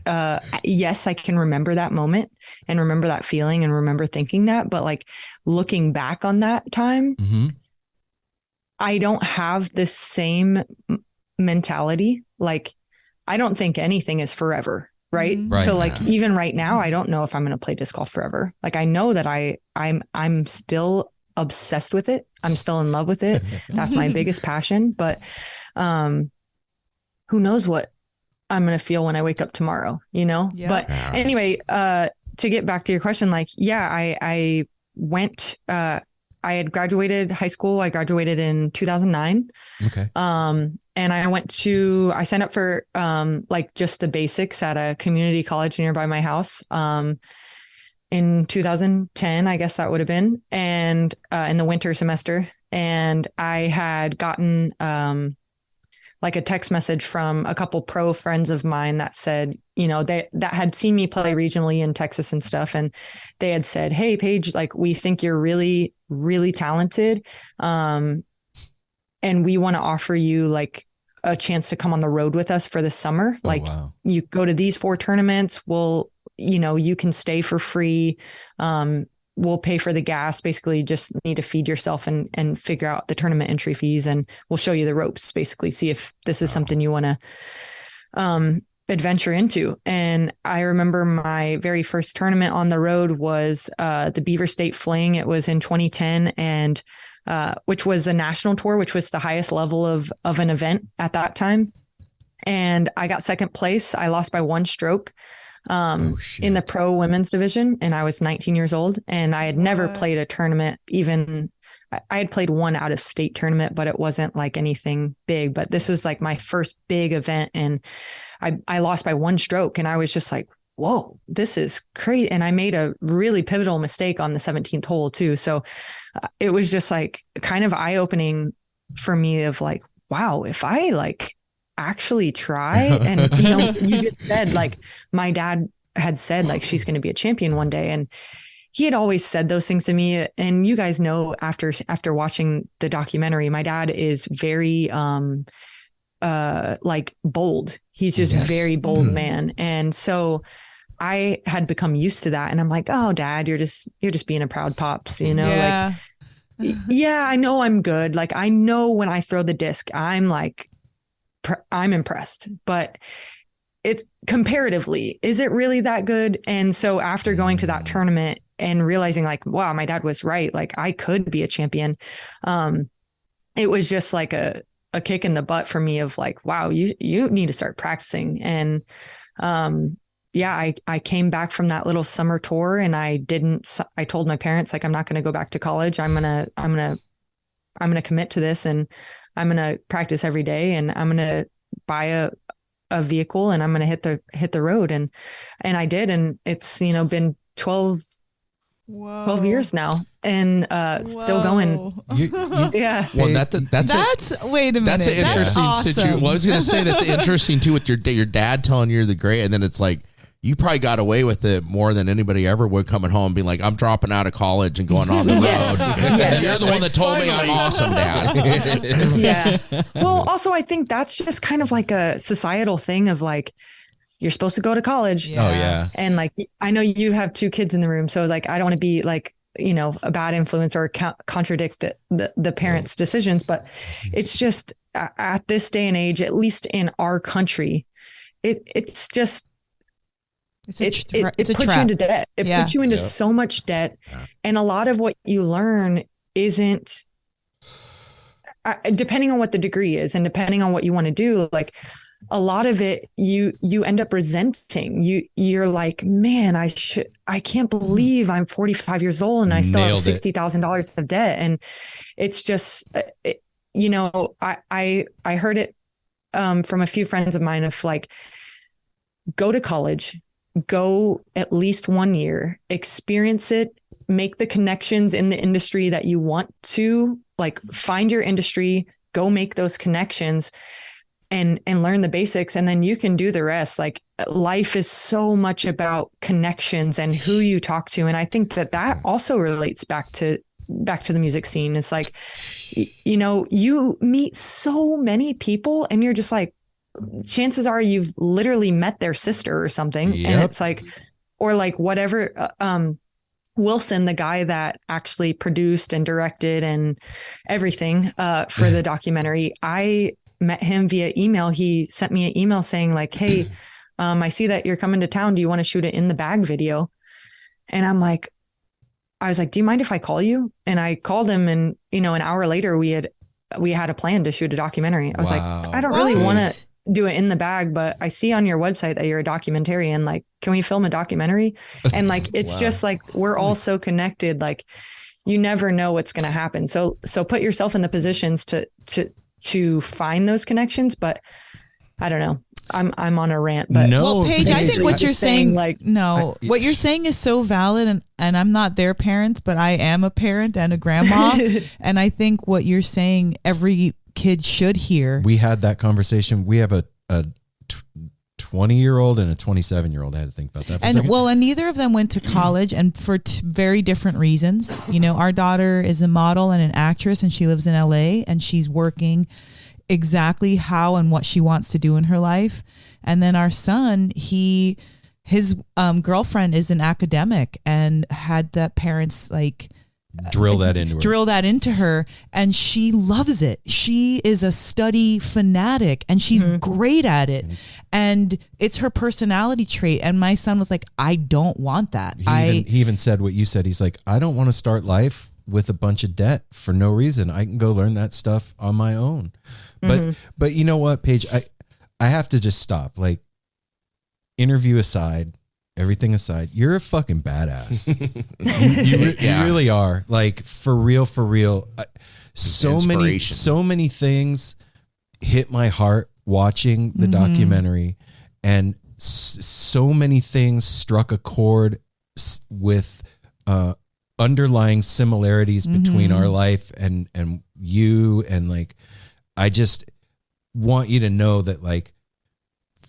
yes, I can remember that moment and remember that feeling and remember thinking that, but like looking back on that time, I don't have the same mentality. Like, I don't think anything is forever. Right. So like, even right now, I don't know if I'm going to play disc golf forever. Like, I know that I'm still obsessed with it. I'm still in love with it. That's my biggest passion. But, who knows what I'm going to feel when I wake up tomorrow, Yeah. But anyway, to get back to your question, like, yeah, I went, I had graduated high school. I graduated in 2009. Okay. And I signed up for, like just the basics at a community college nearby my house. In 2010, I guess that would have been. And, in the winter semester. and I had gotten like a text message from a couple pro friends of mine that said, that had seen me play regionally in Texas and stuff. And they had said, "Hey, Paige, like, we think you're really, really talented. And we want to offer you like a chance to come on the road with us for the summer. Like, you go to these 4 tournaments. You can stay for free. We'll pay for the gas. Basically, just need to feed yourself and figure out the tournament entry fees, and we'll show you the ropes, basically see if this is something you want to adventure into." And I remember my very first tournament on the road was the Beaver State Fling. It was in 2010, and which was a national tour, which was the highest level of an event at that time. And I got second place. I lost by 1 stroke. In the pro women's division, and I was 19 years old, and I had never played a tournament. Even I had played 1 out of state tournament, but it wasn't like anything big. But this was like my first big event, and I lost by 1 stroke, and I was just like, whoa, this is crazy. And I made a really pivotal mistake on the 17th hole too. So it was just like kind of eye-opening for me of like, wow, if I like actually try, and you just said, like, my dad had said like she's going to be a champion one day, and he had always said those things to me. And you guys know, after watching the documentary, my dad is very like bold. He's just very bold man. And so I had become used to that, and I'm like, oh, Dad, you're just being a proud pops, like, yeah, I know I'm good. Like, I know when I throw the disc, I'm like, I'm impressed, but it's comparatively, is it really that good? And so after going to that tournament and realizing like, wow, my dad was right. Like, I could be a champion. It was just like a kick in the butt for me of like, wow, you need to start practicing. And, I came back from that little summer tour, and I told my parents, like, I'm not going to go back to college. I'm going to commit to this, and I'm going to practice every day, and I'm going to buy a vehicle, and I'm going to hit the road. And I did. And it's, been 12 years now, and still going. Yeah. Well, that's wait a minute. That's an interesting awesome. situation. Well, I was going to say that's interesting too, with your dad telling you the great, and then it's like, you probably got away with it more than anybody ever would, coming home being like, I'm dropping out of college and going on the road. You're the one that told me I'm awesome, Dad. Yeah. Well, also, I think that's just kind of like a societal thing of like, you're supposed to go to college. Yes. Oh, yeah. And like, I know you have 2 kids in the room, so like, I don't want to be like, a bad influence or contradict the parents' decisions, but it's just at this day and age, at least in our country, it's just, it puts you into debt. It puts you into so much debt. And a lot of what you learn isn't, depending on what the degree is and depending on what you want to do, like a lot of it, you end up resenting. You're like, man, I can't believe I'm 45 years old and I still have $60,000 of debt. And it's just, I heard it from a few friends of mine of like, go to college, go at least 1 year, experience it, make the connections in the industry that you want to, like, find your industry, go make those connections and learn the basics. And then you can do the rest. Like, life is so much about connections and who you talk to. And I think that also relates back to the music scene. It's like, you meet so many people and you're just like, chances are you've literally met their sister or something. Yep. And it's like, or like whatever, Wilson, the guy that actually produced and directed and everything for the documentary, I met him via email. He sent me an email saying like, hey, I see that you're coming to town. Do you want to shoot it in the bag video? And I was like, do you mind if I call you? And I called him, and, an hour later we had a plan to shoot a documentary. I was like, I don't really want to do it in the bag, but I see on your website that you're a documentarian. Like, can we film a documentary? And like, it's just like, we're all so connected. Like, you never know what's going to happen. So put yourself in the positions to find those connections. But I don't know. I'm on a rant, but No, Well, Paige, I think what you're saying, like, what you're saying is so valid, and I'm not their parents, but I am a parent and a grandma, and I think what you're saying, every kid should hear. We had that conversation. We have a 20-year-old and a 27-year-old. I had to think about that for a second. And neither of them went to college, and for very different reasons. You know, our daughter is a model and an actress, and she lives in LA, and she's working exactly how and what she wants to do in her life. And then our son, his girlfriend is an academic and had that parents like drill that into her, and she loves it. She is a study fanatic, and she's great at it, and it's her personality trait. And my son was like, I don't want that. He even said what you said. He's like, I don't want to start life with a bunch of debt for no reason. I can go learn that stuff on my own. But you know what, Paige, I have to just stop. Like, interview aside, everything aside, you're a fucking badass. You really are. Like, for real. So many things hit my heart watching the documentary, and so many things struck a chord with underlying similarities between our life and you. And like, I just want you to know that, like,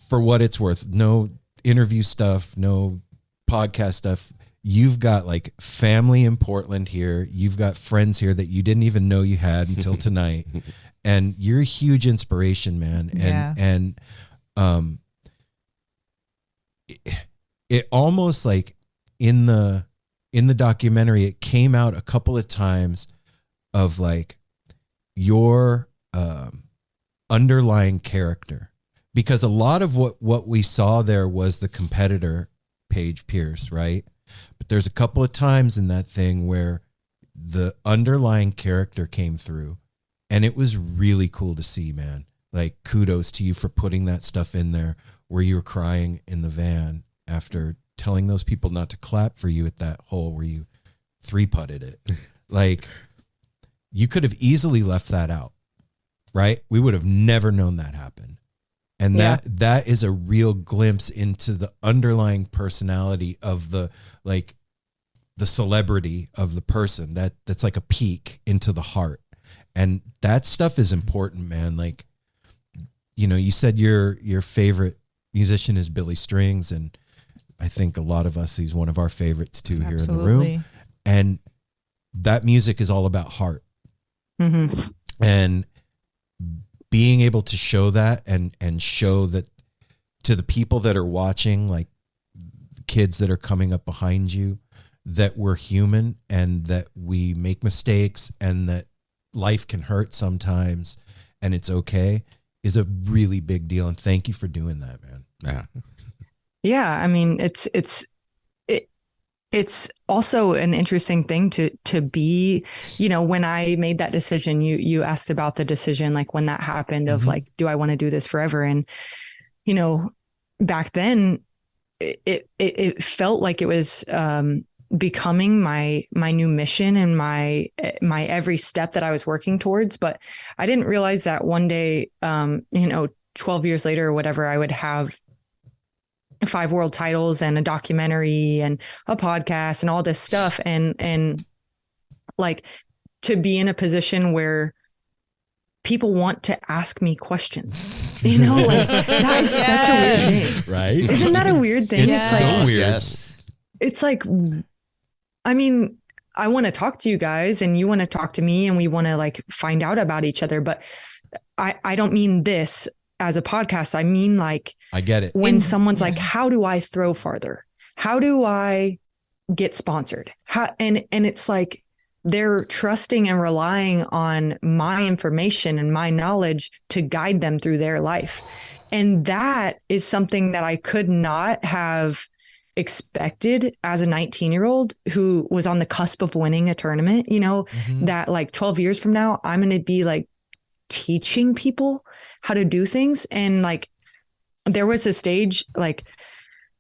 for what it's worth, no interview stuff, no podcast stuff. You've got like family in Portland here. You've got friends here that you didn't even know you had until tonight. And you're a huge inspiration, man. And it almost like in the documentary, it came out a couple of times of like your underlying character, because a lot of what we saw there was the competitor, Paige Pierce, right? But there's a couple of times in that thing where the underlying character came through, and it was really cool to see, man. Like, kudos to you for putting that stuff in there where you were crying in the van after telling those people not to clap for you at that hole where you 3-putted it. Like, you could have easily left that out, right? We would have never known that happened. And that is a real glimpse into the underlying personality of the celebrity of the person. That's like a peek into the heart. And that stuff is important, man. Like, you know, you said your favorite musician is Billy Strings, and I think a lot of us, he's one of our favorites too. Absolutely. Here in the room. And that music is all about heart. Mm-hmm. And being able to show that and show that to the people that are watching, like kids that are coming up behind you, that we're human and that we make mistakes and that life can hurt sometimes and it's okay, is a really big deal. And thank you for doing that, man. Yeah. I mean, it's also an interesting thing to be, you know, when I made that decision, you asked about the decision, like when that happened of like, do I want to do this forever? And, you know, back then it felt like it was, becoming my new mission and my every step that I was working towards. But I didn't realize that one day, 12 years later or whatever, I would have 5 world titles and a documentary and a podcast and all this stuff. And like, to be in a position where people want to ask me questions, you know, like that is such a weird thing. Right. Isn't that a weird thing? It's so like, weird. Yes. It's like, I mean, I want to talk to you guys and you want to talk to me and we want to like find out about each other. But I don't mean this as a podcast. I mean, like, I get it. When someone's like, how do I throw farther? How do I get sponsored? And it's like, they're trusting and relying on my information and my knowledge to guide them through their life. And that is something that I could not have expected as a 19-year-old who was on the cusp of winning a tournament, you know, that like 12 years from now, I'm going to be like teaching people how to do things. And like, there was a stage like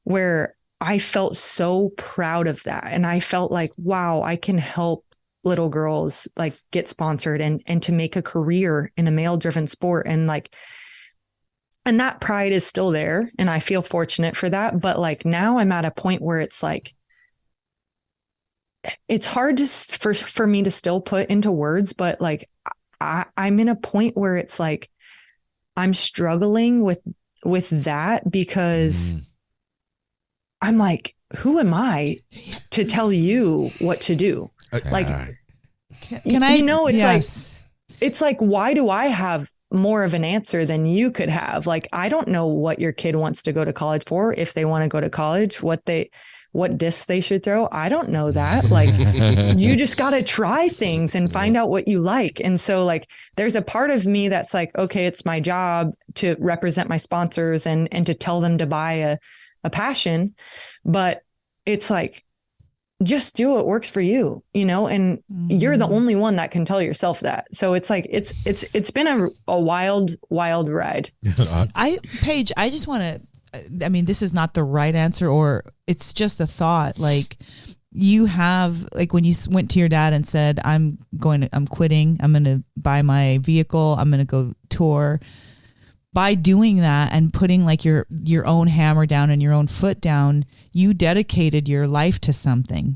where I felt so proud of that. And I felt like, wow, I can help little girls like get sponsored and to make a career in a male driven sport. And like, And that pride is still there. And I feel fortunate for that. But like now I'm at a point where it's like, it's hard to, for me to still put into words, but like I'm in a point where it's like, I'm struggling with that because I'm like, who am I to tell you what to do? Like, can I, it's like, why do I have more of an answer than you could have? Like, I don't know what your kid wants to go to college for. If they want to go to college, what discs they should throw. I don't know that. Like, you just got to try things and find out what you like. And so like, there's a part of me that's like, okay, it's my job to represent my sponsors and to tell them to buy a passion, but it's like, just do what works for you, and you're the only one that can tell yourself that. So it's like, it's been a wild ride. Paige, I just want to, I mean, this is not the right answer, or it's just a thought. Like, you have, like, when you went to your dad and said, I'm quitting, I'm going to buy my vehicle, I'm going to go tour. By doing that and putting like your own hammer down and your own foot down, you dedicated your life to something,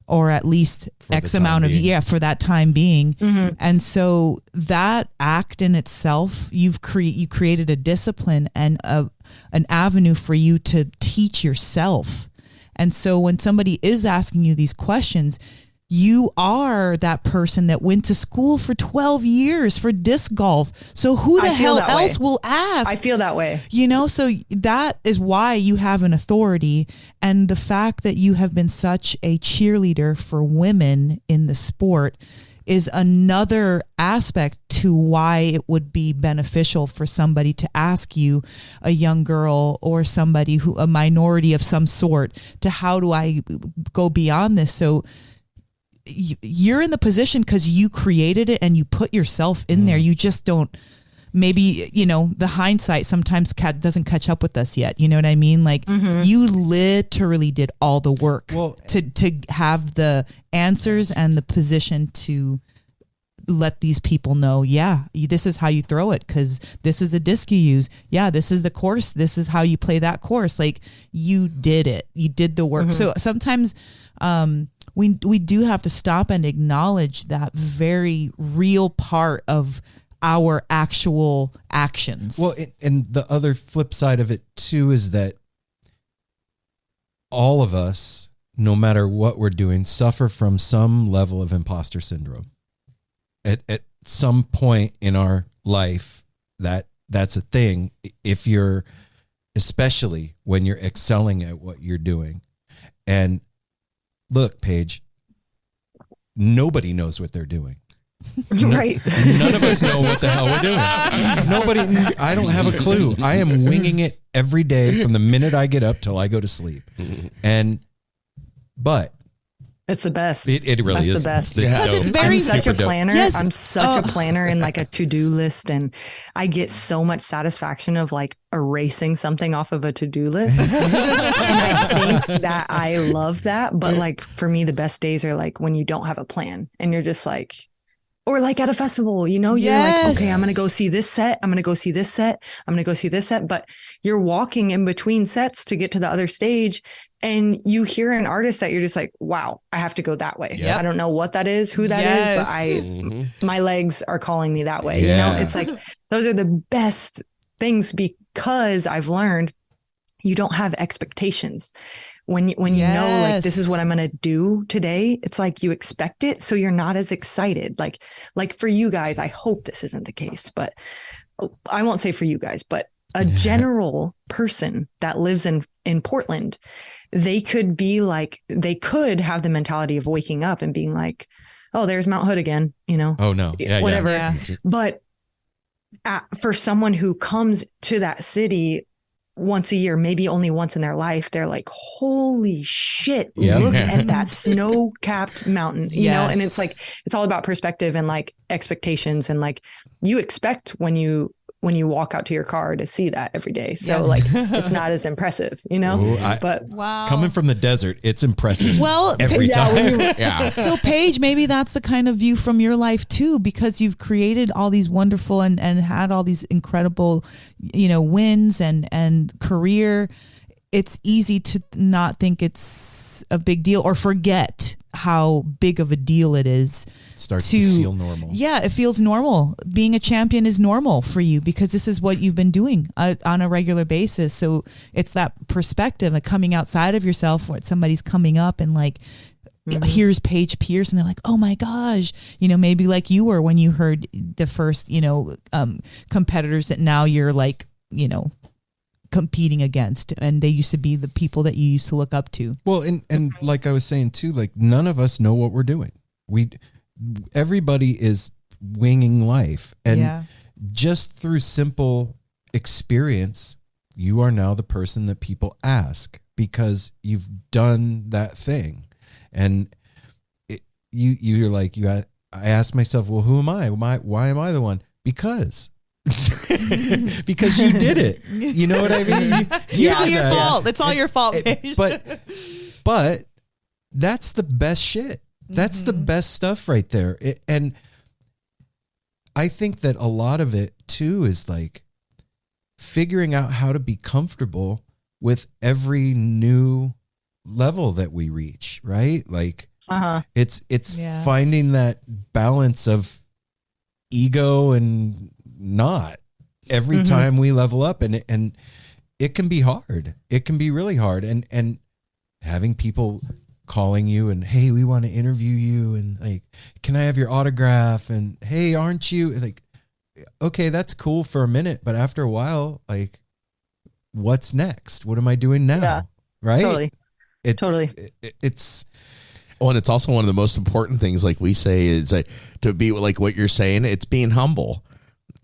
or at least X amount of for that time being. Mm-hmm. And so that act in itself, you created a discipline and an avenue for you to teach yourself. And so when somebody is asking you these questions, you are that person that went to school for 12 years for disc golf. So who the hell else will ask? I feel that way. So that is why you have an authority. And the fact that you have been such a cheerleader for women in the sport is another aspect to why it would be beneficial for somebody to ask you, a young girl or somebody a minority of some sort, to how do I go beyond this? So you're in the position because you created it and you put yourself in there. You just don't, maybe, the hindsight sometimes doesn't catch up with us yet. You know what I mean? Like, you literally did all the work to have the answers and the position to let these people know, this is how you throw it, because this is the disc you use. This is the course. This is how you play that course. Like, you did it. You did the work. So sometimes, we do have to stop and acknowledge that very real part of our actual actions. Well, and the other flip side of it too is that all of us, no matter what we're doing, suffer from some level of imposter syndrome. At some point in our life, that's a thing. Especially when you're excelling at what you're doing. And look, Paige, nobody knows what they're doing. Right. None of us know what the hell we're doing. I don't have a clue. I am winging it every day from the minute I get up till I go to sleep. But it's the best. It really is. The best. It's very I'm such a planner. Yes. I'm such a planner in like a to-do list, and I get so much satisfaction of like erasing something off of a to-do list. And I think that I love that. But like for me, the best days are like when you don't have a plan and you're just like, or like at a festival, you're like, okay, I'm going to go see this set. I'm going to go see this set. I'm going to go see this set. But you're walking in between sets to get to the other stage. And you hear an artist that you're just like, wow, I have to go that way. Yep. I don't know what that is, who that is, but my legs are calling me that way. It's like, those are the best things, because I've learned you don't have expectations. When you know, like, this is what I'm going to do today, it's like you expect it. So you're not as excited. Like for you guys, I hope this isn't the case, but I won't say for you guys, but a general person that lives in Portland, they could have the mentality of waking up and being like, oh, there's Mount Hood again, Oh no. Whatever. Yeah. But for someone who comes to that city once a year, maybe only once in their life, they're like, holy shit, look at that snow-capped mountain, you know? And it's like, it's all about perspective and like expectations. And like, you expect when you when you walk out to your car to see that every day. So Yes. like it's not as impressive, you know. Ooh, but Wow. Coming from the desert, it's impressive. Well, every yeah, time. when you- Yeah. So Paige, maybe that's the kind of view from your life too, because you've created all these wonderful and had all these incredible, wins and career. It's easy to not think it's a big deal or forget how big of a deal it is. Starts to feel normal. Yeah, it feels normal. Being a champion is normal for you because this is what you've been doing on a regular basis. So it's that perspective of coming outside of yourself where somebody's coming up and like, here's Paige Pierce, and they're like, oh my gosh, maybe like you were when you heard the first, competitors that now you're like, competing against, and they used to be the people that you used to look up to. Well, and like I was saying too, like none of us know what we're doing. Everybody is winging life, and just through simple experience, you are now the person that people ask because you've done that thing. And you're like, I asked myself, well, who am I? Why am I the one? Because you did it. You know what I mean? It's all your fault. It's all your fault, Paige. But that's the best shit. That's the best stuff right there. And I think that a lot of it too is like figuring out how to be comfortable with every new level that we reach, right? Like it's finding that balance of ego and not every time we level up, and it can be hard. It can be really hard. And having people calling you and, hey, we want to interview you, and like, can I have your autograph? And hey, aren't you like, okay, that's cool for a minute, but after a while, like, what's next? What am I doing now? Yeah, right? Totally. It's Oh, and it's also one of the most important things, like we say, is to be like what you're saying. It's being humble.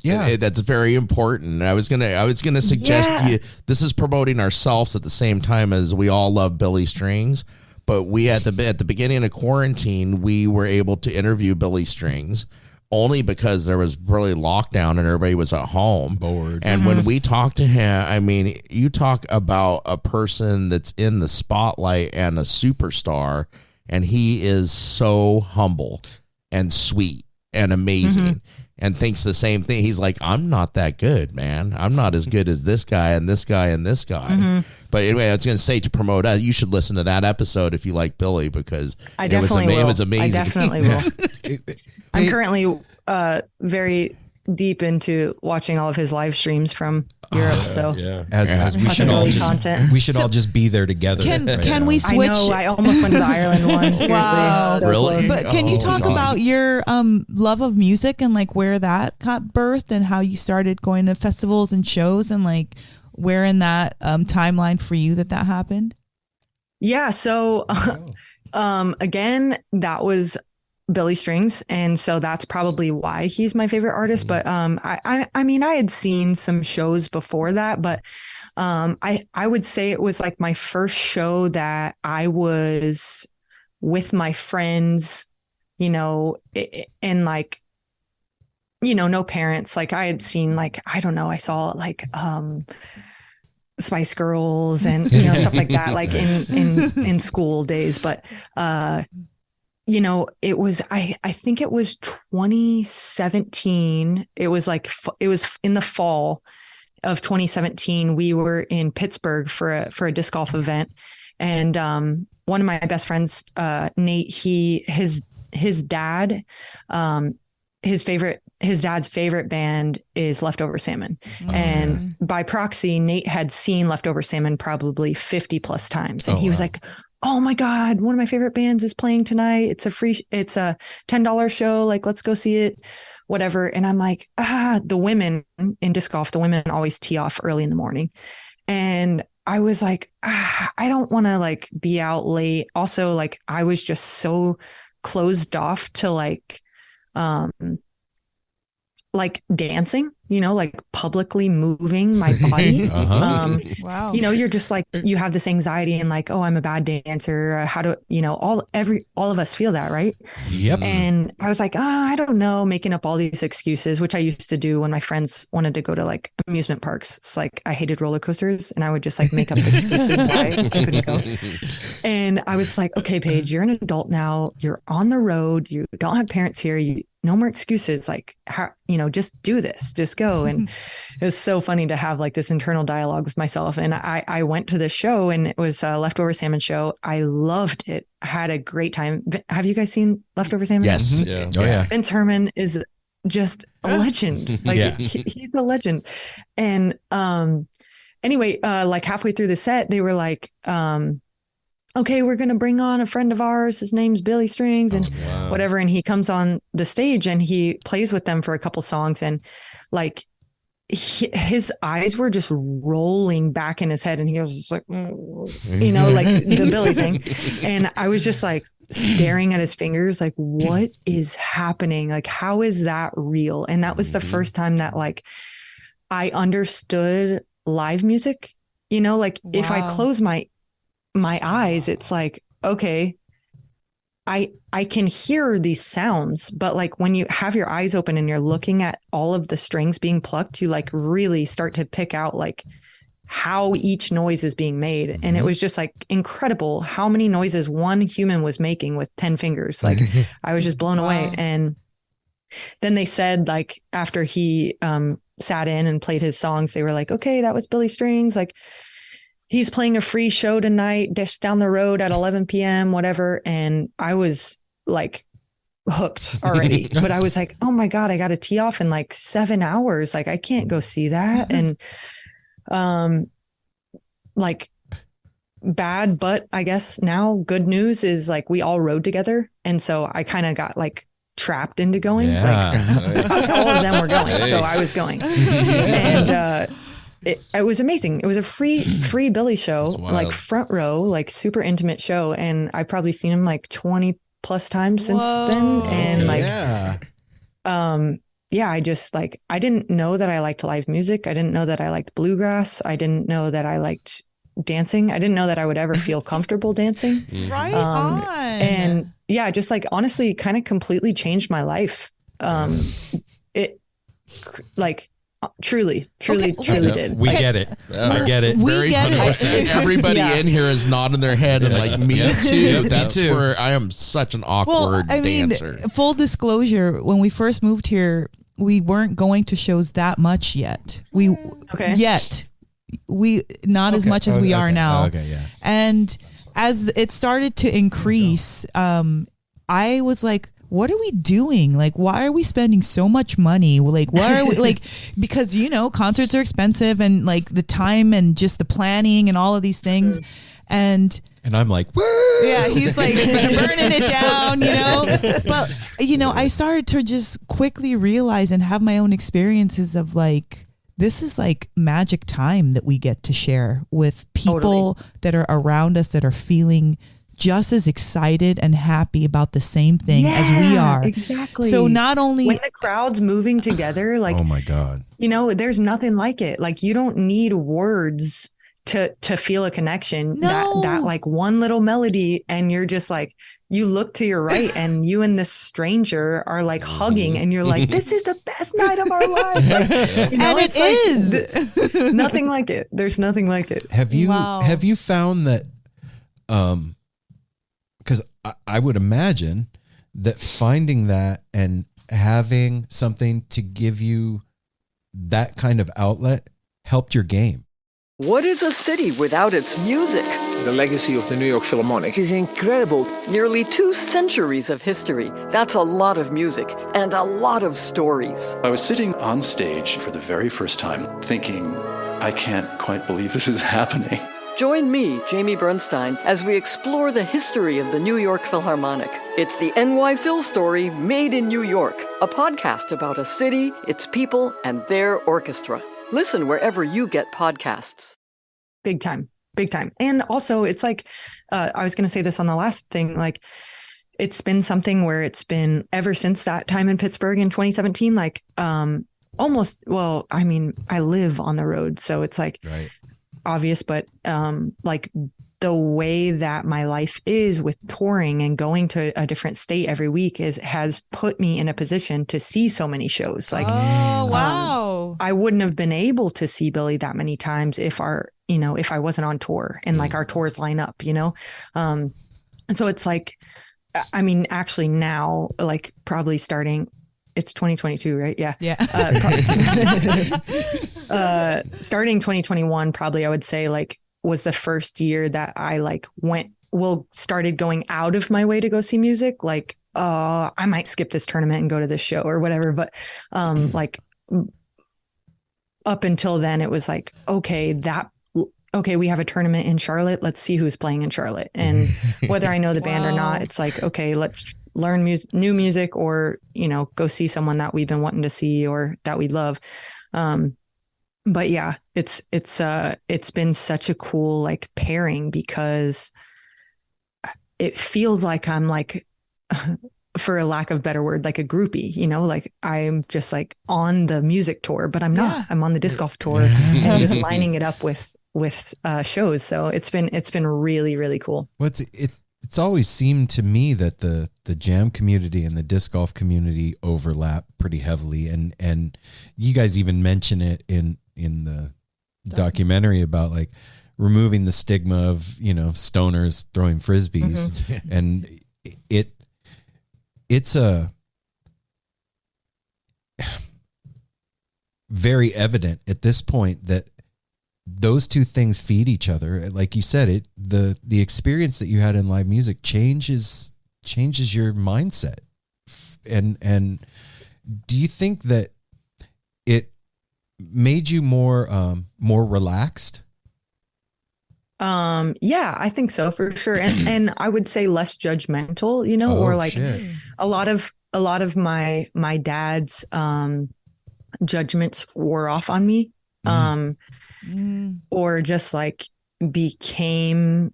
Yeah, that's very important. I was gonna suggest you. This is promoting ourselves at the same time as we all love Billy Strings. But we at the beginning of quarantine, we were able to interview Billy Strings only because there was really lockdown and everybody was at home, bored. And when we talked to him, I mean, you talk about a person that's in the spotlight and a superstar. And he is so humble and sweet and amazing and thinks the same thing. He's like, I'm not that good, man. I'm not as good as this guy and this guy and this guy. But anyway, I was going to say, to promote us, you should listen to that episode if you like Billy, because I definitely will. It was amazing. I definitely will. I'm currently very deep into watching all of his live streams from Europe. So as we should all just be there together. Can we switch? I know, I almost went to the Ireland one. Seriously. Wow. So Really? close. But can you talk about your love of music and like where that got birthed and how you started going to festivals and shows and like where in that timeline for you that happened? Yeah. So again, that was Billy Strings, and so that's probably why he's my favorite artist. But I mean, I had seen some shows before that, but I would say it was like my first show that I was with my friends, and like, no parents. Like I had seen, like, I don't know, I saw like Spice Girls and stuff like that, like in school days, but it was, I think it was 2017. It was in the fall of 2017. We were in Pittsburgh for a disc golf event. And one of my best friends, Nate, his dad, his dad's favorite band is Leftover Salmon. And by proxy, Nate had seen Leftover Salmon probably 50 plus times. And he was like, oh my God, one of my favorite bands is playing tonight. It's a $10 show. Like, let's go see it, whatever. And I'm like, the women in disc golf, the women always tee off early in the morning. And I was like, I don't want to like be out late. Also, like, I was just so closed off to like dancing. like publicly moving my body. Wow. You're just like, you have this anxiety and like, oh, I'm a bad dancer. How do, all of us feel that, right? Yep. And I was like, I don't know, making up all these excuses, which I used to do when my friends wanted to go to like amusement parks. It's like, I hated roller coasters and I would just like make up excuses why I couldn't go. And I was like, okay, Paige, you're an adult now. You're on the road. You don't have parents here. No more excuses. Like, how, just do this, just go. And it was so funny to have like this internal dialogue with myself. And I went to this show, and it was a leftover salmon show. I loved it. I had a great time. Have you guys seen Leftover Salmon? Yes. Yeah. Oh yeah. Vince Herman is just a legend. Like he's a legend. And anyway, like halfway through the set, they were like, okay, we're going to bring on a friend of ours. His name's Billy Strings and whatever. And he comes on the stage and he plays with them for a couple songs. And like his eyes were just rolling back in his head. And he was just like, like the Billy thing. And I was just like staring at his fingers, like, what is happening? Like, how is that real? And that was the first time that like I understood live music, like if I close my eyes, it's like, okay, I can hear these sounds, but like when you have your eyes open and you're looking at all of the strings being plucked, you like really start to pick out like how each noise is being made. And it was just like incredible how many noises one human was making with 10 fingers. Like I was just blown away. And then they said, like, after he sat in and played his songs, they were like, okay, that was Billy Strings. Like, he's playing a free show tonight, just down the road at 11 p.m., whatever. And I was like hooked already, but I was like, oh my God, I got to tee off in like 7 hours. Like, I can't go see that. And, like, bad, but I guess now good news is like we all rode together. And so I kind of got like trapped into going. Like all of them were going. So I was going. And, it was amazing. It was a free Billy show, like front row, like super intimate show. And I've probably seen him like 20 plus times since then. And I just like, I didn't know that I liked live music. I didn't know that I liked bluegrass. I didn't know that I liked dancing. I didn't know that I would ever feel comfortable dancing. Right on. And yeah, just like honestly kind of completely changed my life. It like, Truly did. We get it. I get it. We get it. 100%. Everybody in here is nodding their head and like, me too. That's where I am such an awkward dancer. Full disclosure, when we first moved here, we weren't going to shows that much yet. As much as we are now. Okay, yeah. And as it started to increase, I was like, what are we doing? Like, why are we spending so much money? Like, why are we like, because, concerts are expensive and like the time and just the planning and all of these things. And I'm like, woo! Yeah, he's like burning it down, But, I started to just quickly realize and have my own experiences of like, this is like magic time that we get to share with people that are around us that are feeling just as excited and happy about the same thing as we are. Exactly. So not only when the crowd's moving together, like, oh my God, there's nothing like it. Like, you don't need words to feel a connection. No. That like one little melody, and you're just like, you look to your right and you and this stranger are like hugging, and you're like, this is the best night of our lives. Like, and it is nothing like it. There's nothing like it. Have you found that, because I would imagine that finding that and having something to give you that kind of outlet helped your game. What is a city without its music? The legacy of the New York Philharmonic is incredible. Nearly 2 centuries of history. That's a lot of music and a lot of stories. I was sitting on stage for the very first time thinking, I can't quite believe this is happening. Join me, Jamie Bernstein, as we explore the history of the New York Philharmonic. It's the NY Phil story made in New York, a podcast about a city, its people, and their orchestra. Listen wherever you get podcasts. Big time. And also, it's like, I was going to say this on the last thing, like, it's been something where it's been ever since that time in Pittsburgh in 2017, like, almost, well, I mean, I live on the road, so it's like Right. obvious, but like the way that my life is with touring and going to a different state every week has put me in a position to see so many shows. Like, oh, wow. I wouldn't have been able to see Billy that many times if if I wasn't on tour and like our tours line up, and so it's like, I mean, actually now, like probably starting, it's 2022, right? Yeah. Yeah. Starting 2021, probably I would say like was the first year that I like started going out of my way to go see music. Like, I might skip this tournament and go to this show or whatever. But like up until then, it was like, okay, we have a tournament in Charlotte. Let's see who's playing in Charlotte. And whether I know the band or not, it's like, okay, let's learn new music or, go see someone that we've been wanting to see or that we love. But yeah, it's been such a cool like pairing because it feels like I'm like, for a lack of better word, like a groupie, like I'm just like on the music tour, but I'm not. I'm on the disc golf tour and just lining it up with shows. So it's been really, really cool. It's always seemed to me that the jam community and the disc golf community overlap pretty heavily, and you guys even mention it in the documentary about like removing the stigma of stoners throwing frisbees, and it's a very evident at this point that those two things feed each other. Like you said, the experience that you had in live music changes your mindset. And do you think that it made you more relaxed? Yeah, I think so for sure. And I would say less judgmental, or like shit. a lot of my dad's judgments wore off on me. Or just like became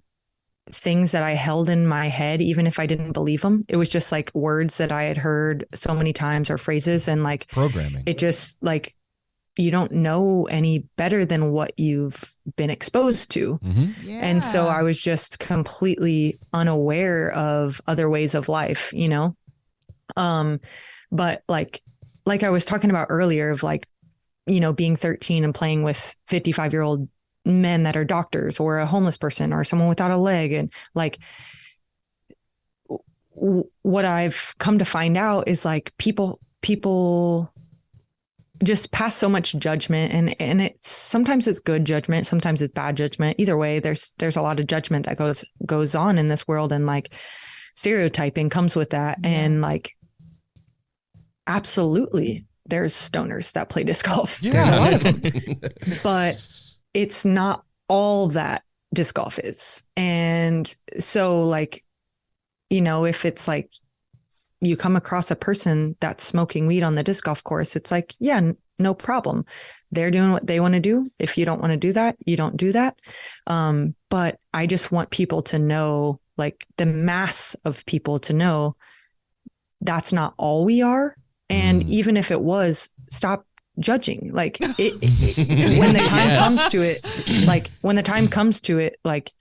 things that I held in my head, even if I didn't believe them. It was just like words that I had heard so many times or phrases, and like programming. It just like, you don't know any better than what you've been exposed to. Yeah. And so I was just completely unaware of other ways of life, but like I was talking about earlier of like, being 13 and playing with 55-year-old men that are doctors or a homeless person or someone without a leg. And like, what I've come to find out is like people just pass so much judgment, and sometimes it's good judgment. Sometimes it's bad judgment. Either way, there's a lot of judgment that goes on in this world, and like stereotyping comes with that. Yeah. And like, absolutely, there's stoners that play disc golf. Yeah. There's a lot of them, but it's not all that disc golf is. And so like, if it's like you come across a person that's smoking weed on the disc golf course, it's like, yeah, no problem. They're doing what they want to do. If you don't want to do that, you don't do that. But I just want people to know, like the mass of people to know, that's not all we are. And even if it was, stop judging. Like when the time comes to it, like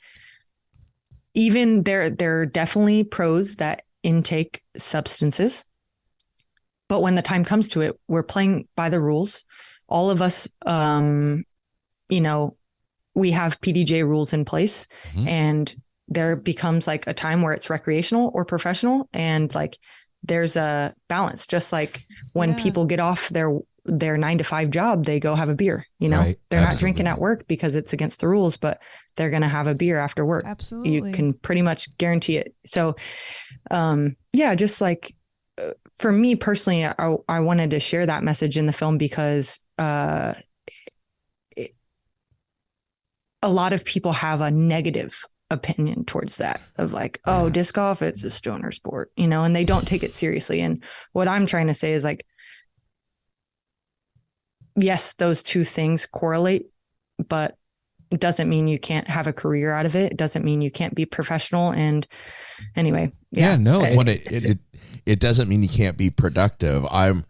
even there are definitely pros that intake substances, but when the time comes to it, we're playing by the rules. All of us, we have PDGA rules in place, and there becomes like a time where it's recreational or professional, and like there's a balance. Just like when people get off their 9-to-5 job, they go have a beer, Right. They're not drinking at work because it's against the rules, but they're going to have a beer after work. Absolutely. You can pretty much guarantee it. So, just like for me personally, I wanted to share that message in the film because, a lot of people have a negative opinion towards that of like, oh, disc golf, it's a stoner sport, and they don't take it seriously. And what I'm trying to say is like, yes, those two things correlate, but it doesn't mean you can't have a career out of it. It doesn't mean you can't be professional. And anyway, it doesn't mean you can't be productive. I'm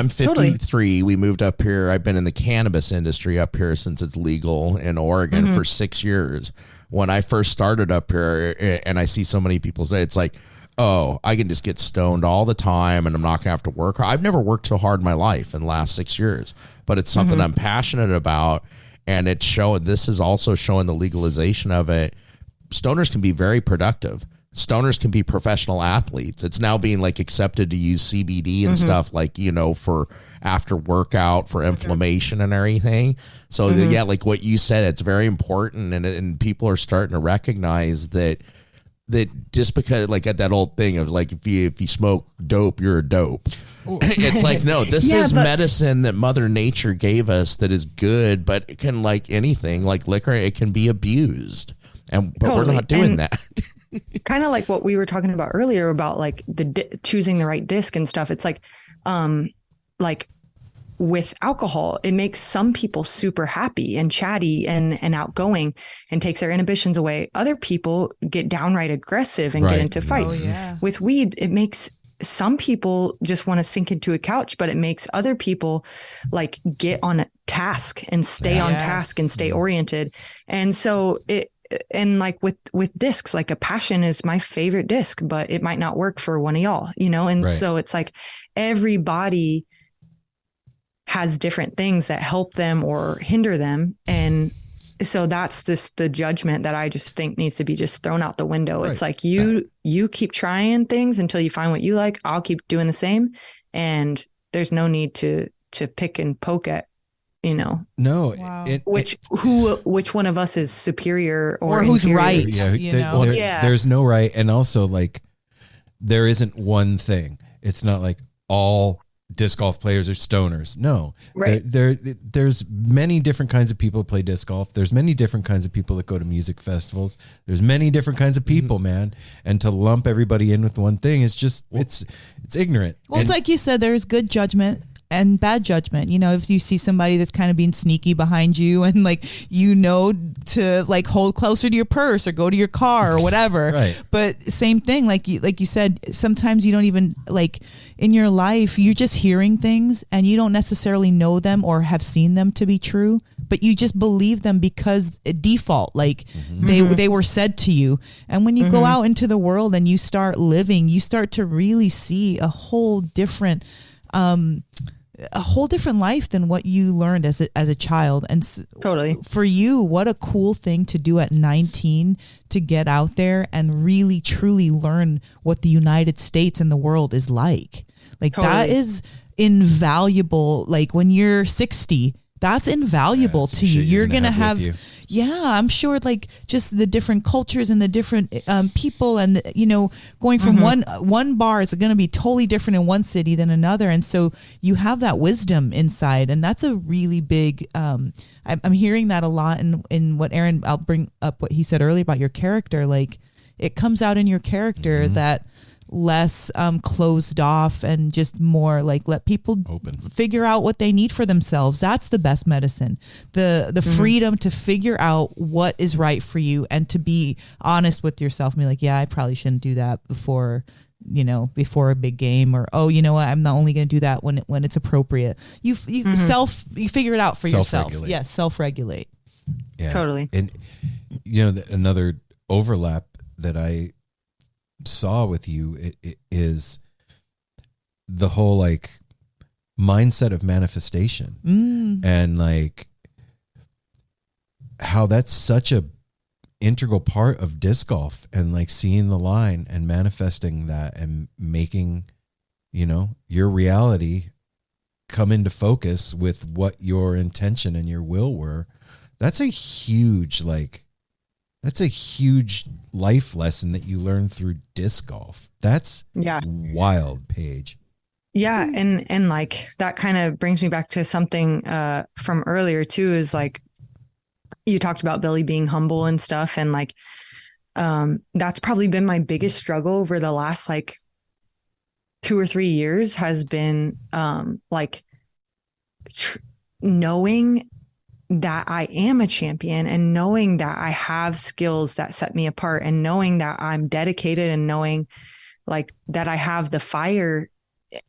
53. We moved up here. I've been in the cannabis industry up here since it's legal in Oregon for 6 years. When I first started up here, and I see so many people say, it's like, oh, I can just get stoned all the time and I'm not gonna have to work. I've never worked so hard in my life in the last 6 years, but it's something I'm passionate about. And it's showing, this is also showing the legalization of it. Stoners can be very productive. Stoners can be professional athletes. It's now being like accepted to use CBD and stuff, like, you know, for after workout, for inflammation and everything. So yeah, like what you said, it's very important. And people are starting to recognize that just because, like, at that old thing of like, if you smoke dope, you're a dope. It's like, no, this is medicine that Mother Nature gave us that is good, but it can, like anything, like liquor, it can be abused. But we're not doing that. Kind of like what we were talking about earlier about like choosing the right disc and stuff. It's like with alcohol, it makes some people super happy and chatty and outgoing and takes their inhibitions away. Other people get downright aggressive and get into fights. With weed, it makes some people just want to sink into a couch, but it makes other people like get on a task and stay on task and stay oriented. And so and like with discs, like a passion is my favorite disc, but it might not work for one of y'all, you know? And so it's like everybody has different things that help them or hinder them. And so that's just the judgment that I just think needs to be just thrown out the window. It's like you keep trying things until you find what you like. I'll keep doing the same. And there's no need to pick and poke at, you know, which one of us is superior or who's inferior. Right. There's no right. And also, like, there isn't one thing. It's not like all disc golf players are stoners. No, there's many different kinds of people who play disc golf. There's many different kinds of people that go to music festivals. There's many different kinds of people, man. And to lump everybody in with one thing is just, it's ignorant. Well, it's like you said, there's good judgment and bad judgment. You know, if you see somebody that's kind of being sneaky behind you and like, you know, to like hold closer to your purse or go to your car or whatever. But same thing, like you said, sometimes you don't even, like, in your life, you're just hearing things and you don't necessarily know them or have seen them to be true, but you just believe them because default, like they were said to you. And when you go out into the world and you start living, you start to really see a whole different life than what you learned as a child. And totally, for you, what a cool thing to do at 19, to get out there and really truly learn what the United States and the world is like. Like that is invaluable. Like when you're 60, that's invaluable to you. You're going to have, I'm sure, like just the different cultures and the different people and, you know, going from one bar, it's going to be totally different in one city than another. And so you have that wisdom inside. And that's a really big, I'm hearing that a lot in what Aaron, I'll bring up what he said earlier about your character. Like it comes out in your character that less closed off and just more like let people figure out what they need for themselves. That's the best medicine. The freedom to figure out what is right for you and to be honest with yourself and be like, yeah, I probably shouldn't do that before a big game, or, oh, you know what, I'm not only going to do that when it's appropriate. You figure it out for yourself. Yes, self-regulate. Yeah, totally. And you know, another overlap that I saw with you is the whole like mindset of manifestation and like how that's such a integral part of disc golf, and like seeing the line and manifesting that and making, you know, your reality come into focus with what your intention and your will were. That's a huge life lesson that you learn through disc golf. That's wild, Paige. Yeah. And like, that kind of brings me back to something from earlier too, is like, you talked about Billy being humble and stuff. And like, that's probably been my biggest struggle over the last like 2 or 3 years, has been knowing that I am a champion, and knowing that I have skills that set me apart, and knowing that I'm dedicated, and knowing like that I have the fire.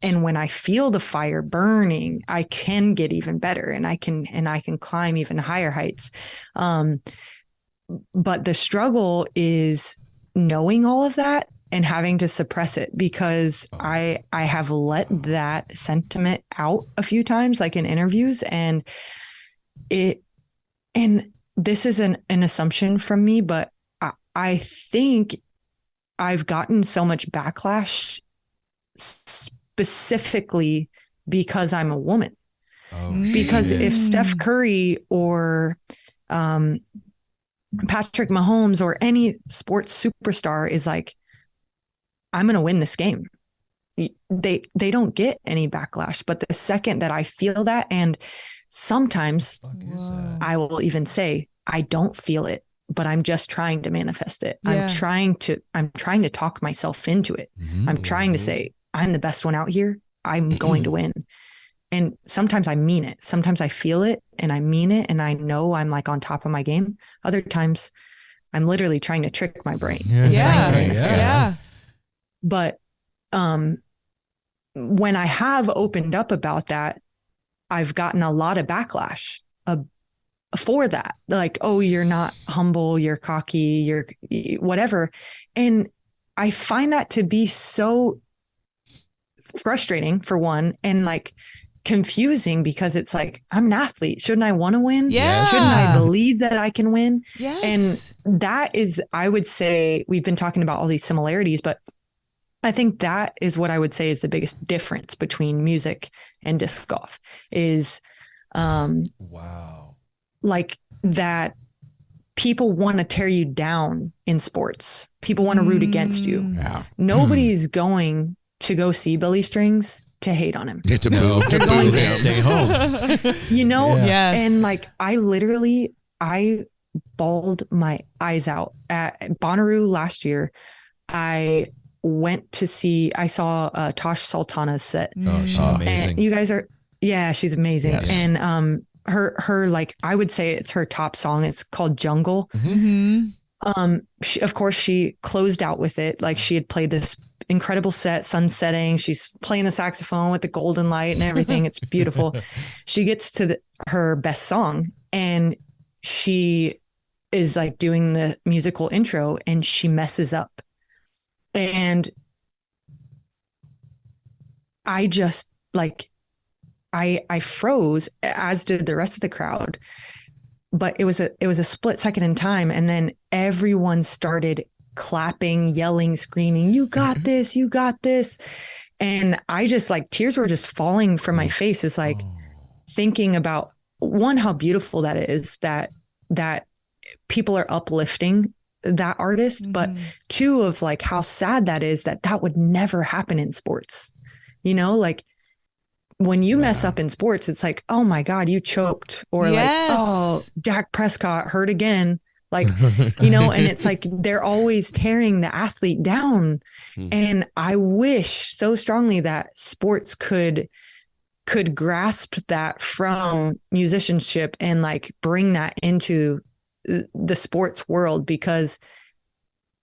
And when I feel the fire burning, I can get even better, and I can climb even higher heights. But the struggle is knowing all of that and having to suppress it, because I have let that sentiment out a few times, like in interviews, and this is an assumption from me, but I think I've gotten so much backlash specifically because I'm a woman. Because if Steph Curry or Patrick Mahomes or any sports superstar is like, I'm going to win this game, they don't get any backlash. But the second that I feel that, and sometimes I will even say, I don't feel it, but I'm just trying to manifest it. Yeah. I'm trying to talk myself into it. I'm trying to say, I'm the best one out here. I'm going to win. And sometimes I mean it. Sometimes I feel it and I mean it, and I know I'm like on top of my game. Other times I'm literally trying to trick my brain. But when I have opened up about that, I've gotten a lot of backlash for that. Like, oh, you're not humble, you're cocky, you're whatever. And I find that to be so frustrating, for one, and like confusing, because it's like, I'm an athlete. Shouldn't I want to win? Yeah. Shouldn't I believe that I can win? Yes. And that is, I would say, we've been talking about all these similarities, but I think that is what I would say is the biggest difference between music and disc golf is, like that people want to tear you down in sports. People want to root against you. Yeah. Nobody's going to go see Billy Strings to hate on him. Get to boo. To boo him. Stay home. You know? Yeah. Yes. And like, I bawled my eyes out at Bonnaroo last year. I went to see, I saw Tosh Sultana's set. Oh, she's amazing. And you guys are, yeah, she's amazing. Yes. And her like, I would say it's her top song. It's called Jungle. She, of course, she closed out with it. Like, she had played this incredible set, sun setting. She's playing the saxophone with the golden light and everything. It's beautiful. She gets to her best song, and she is like doing the musical intro, and she messes up. And I just like, I froze, as did the rest of the crowd. But it was a split second in time, and then everyone started clapping, yelling, screaming, "You got this, you got this." And I just like, tears were just falling from my face. It's like thinking about, one, how beautiful that is, that people are uplifting that artist, but two, of like how sad that is, that would never happen in sports. You know, like when you mess up in sports, it's like, oh my God, you choked, or like, oh, Dak Prescott hurt again. Like, you know, and it's like, they're always tearing the athlete down. And I wish so strongly that sports could grasp that from musicianship and like bring that into the sports world, because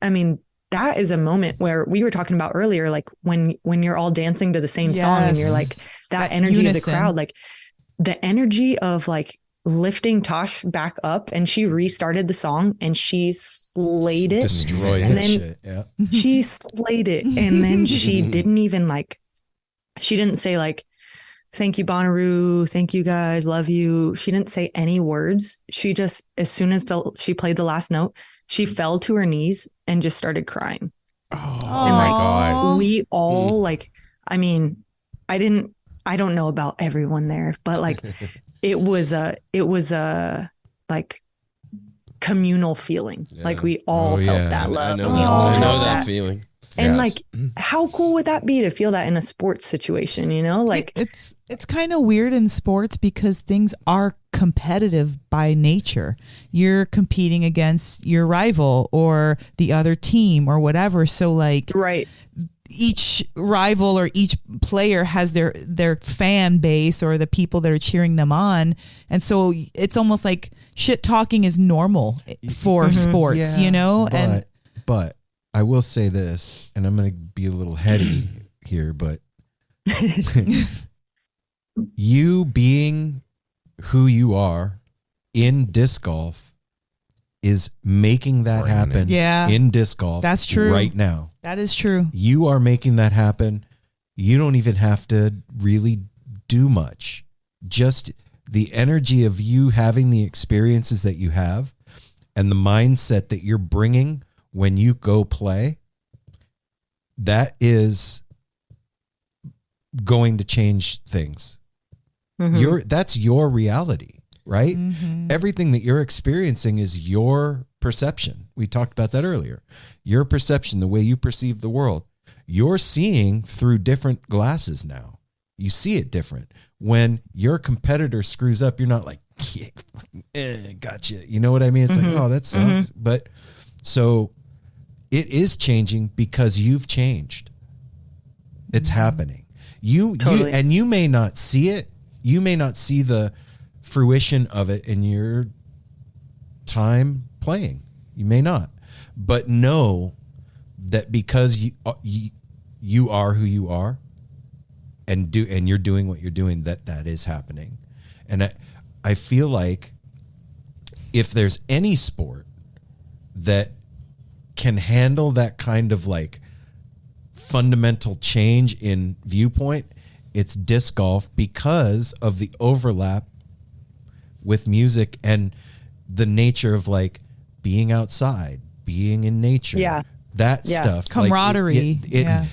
I mean, that is a moment where we were talking about earlier, like when you're all dancing to the same song, and you're like that energy unison of the crowd, like the energy of like lifting Tosh back up, and she restarted the song and she slayed it, destroyed and that then shit. Yeah, she slayed it, and then she didn't even like, she didn't say like, "Thank you, Bonnaroo. Thank you guys. Love you." She didn't say any words. She just, as soon as she played the last note, she fell to her knees and just started crying. Oh, and like, my God. We all like, I mean, I don't know about everyone there, but like, it was a like communal feeling. Yeah. Like we all felt that love. I know that feeling. And Yes. like, how cool would that be to feel that in a sports situation, you know? Like, it's kind of weird in sports because things are competitive by nature. You're competing against your rival or the other team or whatever. So like, right. each rival or each player has their fan base or the people that are cheering them on. And so it's almost like shit talking is normal for sports, you know? But I will say this, and I'm going to be a little heady here, but you being who you are in disc golf is making that happen in disc golf. That's true. Right now. That is true. You are making that happen. You don't even have to really do much. Just the energy of you having the experiences that you have and the mindset that you're bringing when you go play, that is going to change things. That's your reality, right? Everything that you're experiencing is your perception. We talked about that earlier. Your perception, the way you perceive the world. You're seeing through different glasses now. You see it different. When your competitor screws up, you're not like, gotcha. You know what I mean? It's like, oh, that sucks. But so it is changing because you've changed. It's happening. You may not see it. You may not see the fruition of it in your time playing. You may not. But know that because you are who you are and you're doing what you're doing, that is happening. And I feel like if there's any sport that can handle that kind of like fundamental change in viewpoint, it's disc golf because of the overlap with music and the nature of like being outside, being in nature, that stuff, camaraderie. Like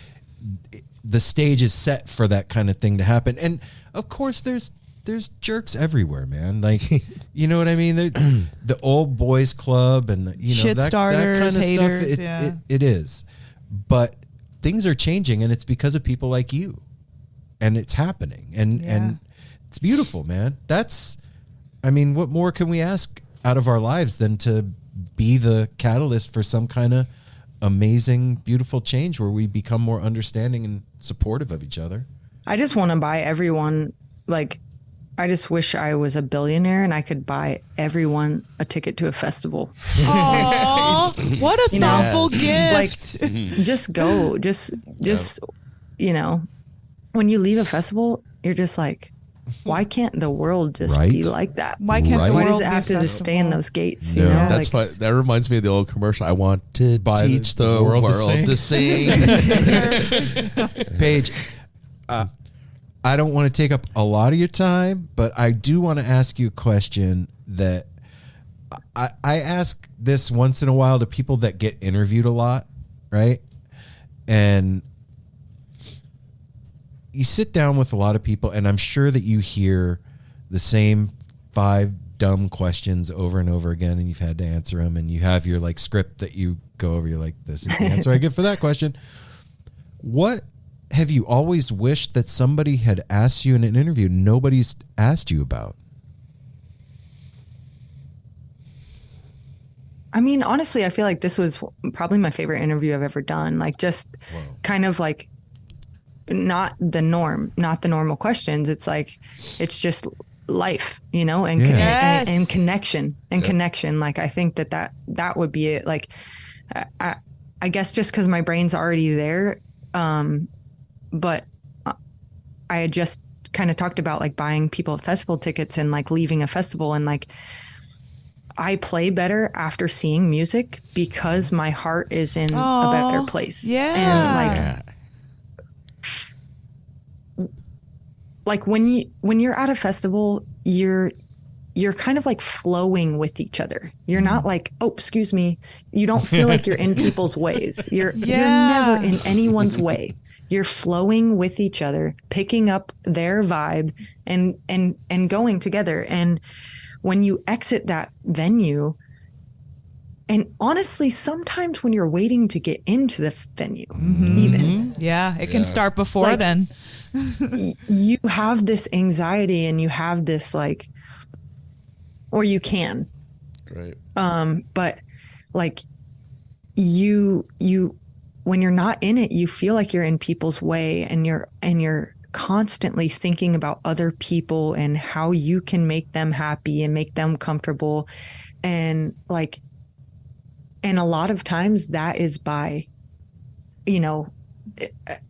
the stage is set for that kind of thing to happen. And of course there's jerks everywhere, man. Like, you know what I mean? The old boys club and shit that starters, kind of haters, stuff. It is, but things are changing, and it's because of people like you, and it's happening, and it's beautiful, man. What more can we ask out of our lives than to be the catalyst for some kind of amazing, beautiful change where we become more understanding and supportive of each other? I just want to buy everyone, like, I just wish I was a billionaire and I could buy everyone a ticket to a festival. Aww, what a thoughtful gift. Like, just go, just, when you leave a festival, you're just like, why can't the world just be like that? Why can't the Why world does it have to just stay in those gates? No. You know, That's like, what that reminds me of the old commercial. I want to teach the world to sing. Paige, I don't want to take up a lot of your time, but I do want to ask you a question that I ask this once in a while to people that get interviewed a lot, right? And you sit down with a lot of people, and I'm sure that you hear the same 5 dumb questions over and over again, and you've had to answer them, and you have your like script that you go over. You're like, this is the answer I give for that question. What have you always wished that somebody had asked you in an interview nobody's asked you about? I mean, honestly, I feel like this was probably my favorite interview I've ever done. Like, just kind of like not the normal questions. It's like, it's just life, and and connection and connection. Like, I think that would be it. Like, I guess just because my brain's already there. But I had just kind of talked about like buying people festival tickets and like leaving a festival, and like I play better after seeing music because my heart is in a better place. Yeah. And like when you're at a festival, you're kind of like flowing with each other. You're not like, oh, excuse me. You don't feel like you're in people's ways. You're never in anyone's way. You're flowing with each other, picking up their vibe and going together. And when you exit that venue, And honestly, sometimes when you're waiting to get into the venue, Mm-hmm. even. Yeah, it can start before then. You have this anxiety and you have this like, or you can. Right. But like you when you're not in it, you feel like you're in people's way and you're constantly thinking about other people and how you can make them happy and make them comfortable. And like, and a lot of times that is by, you know,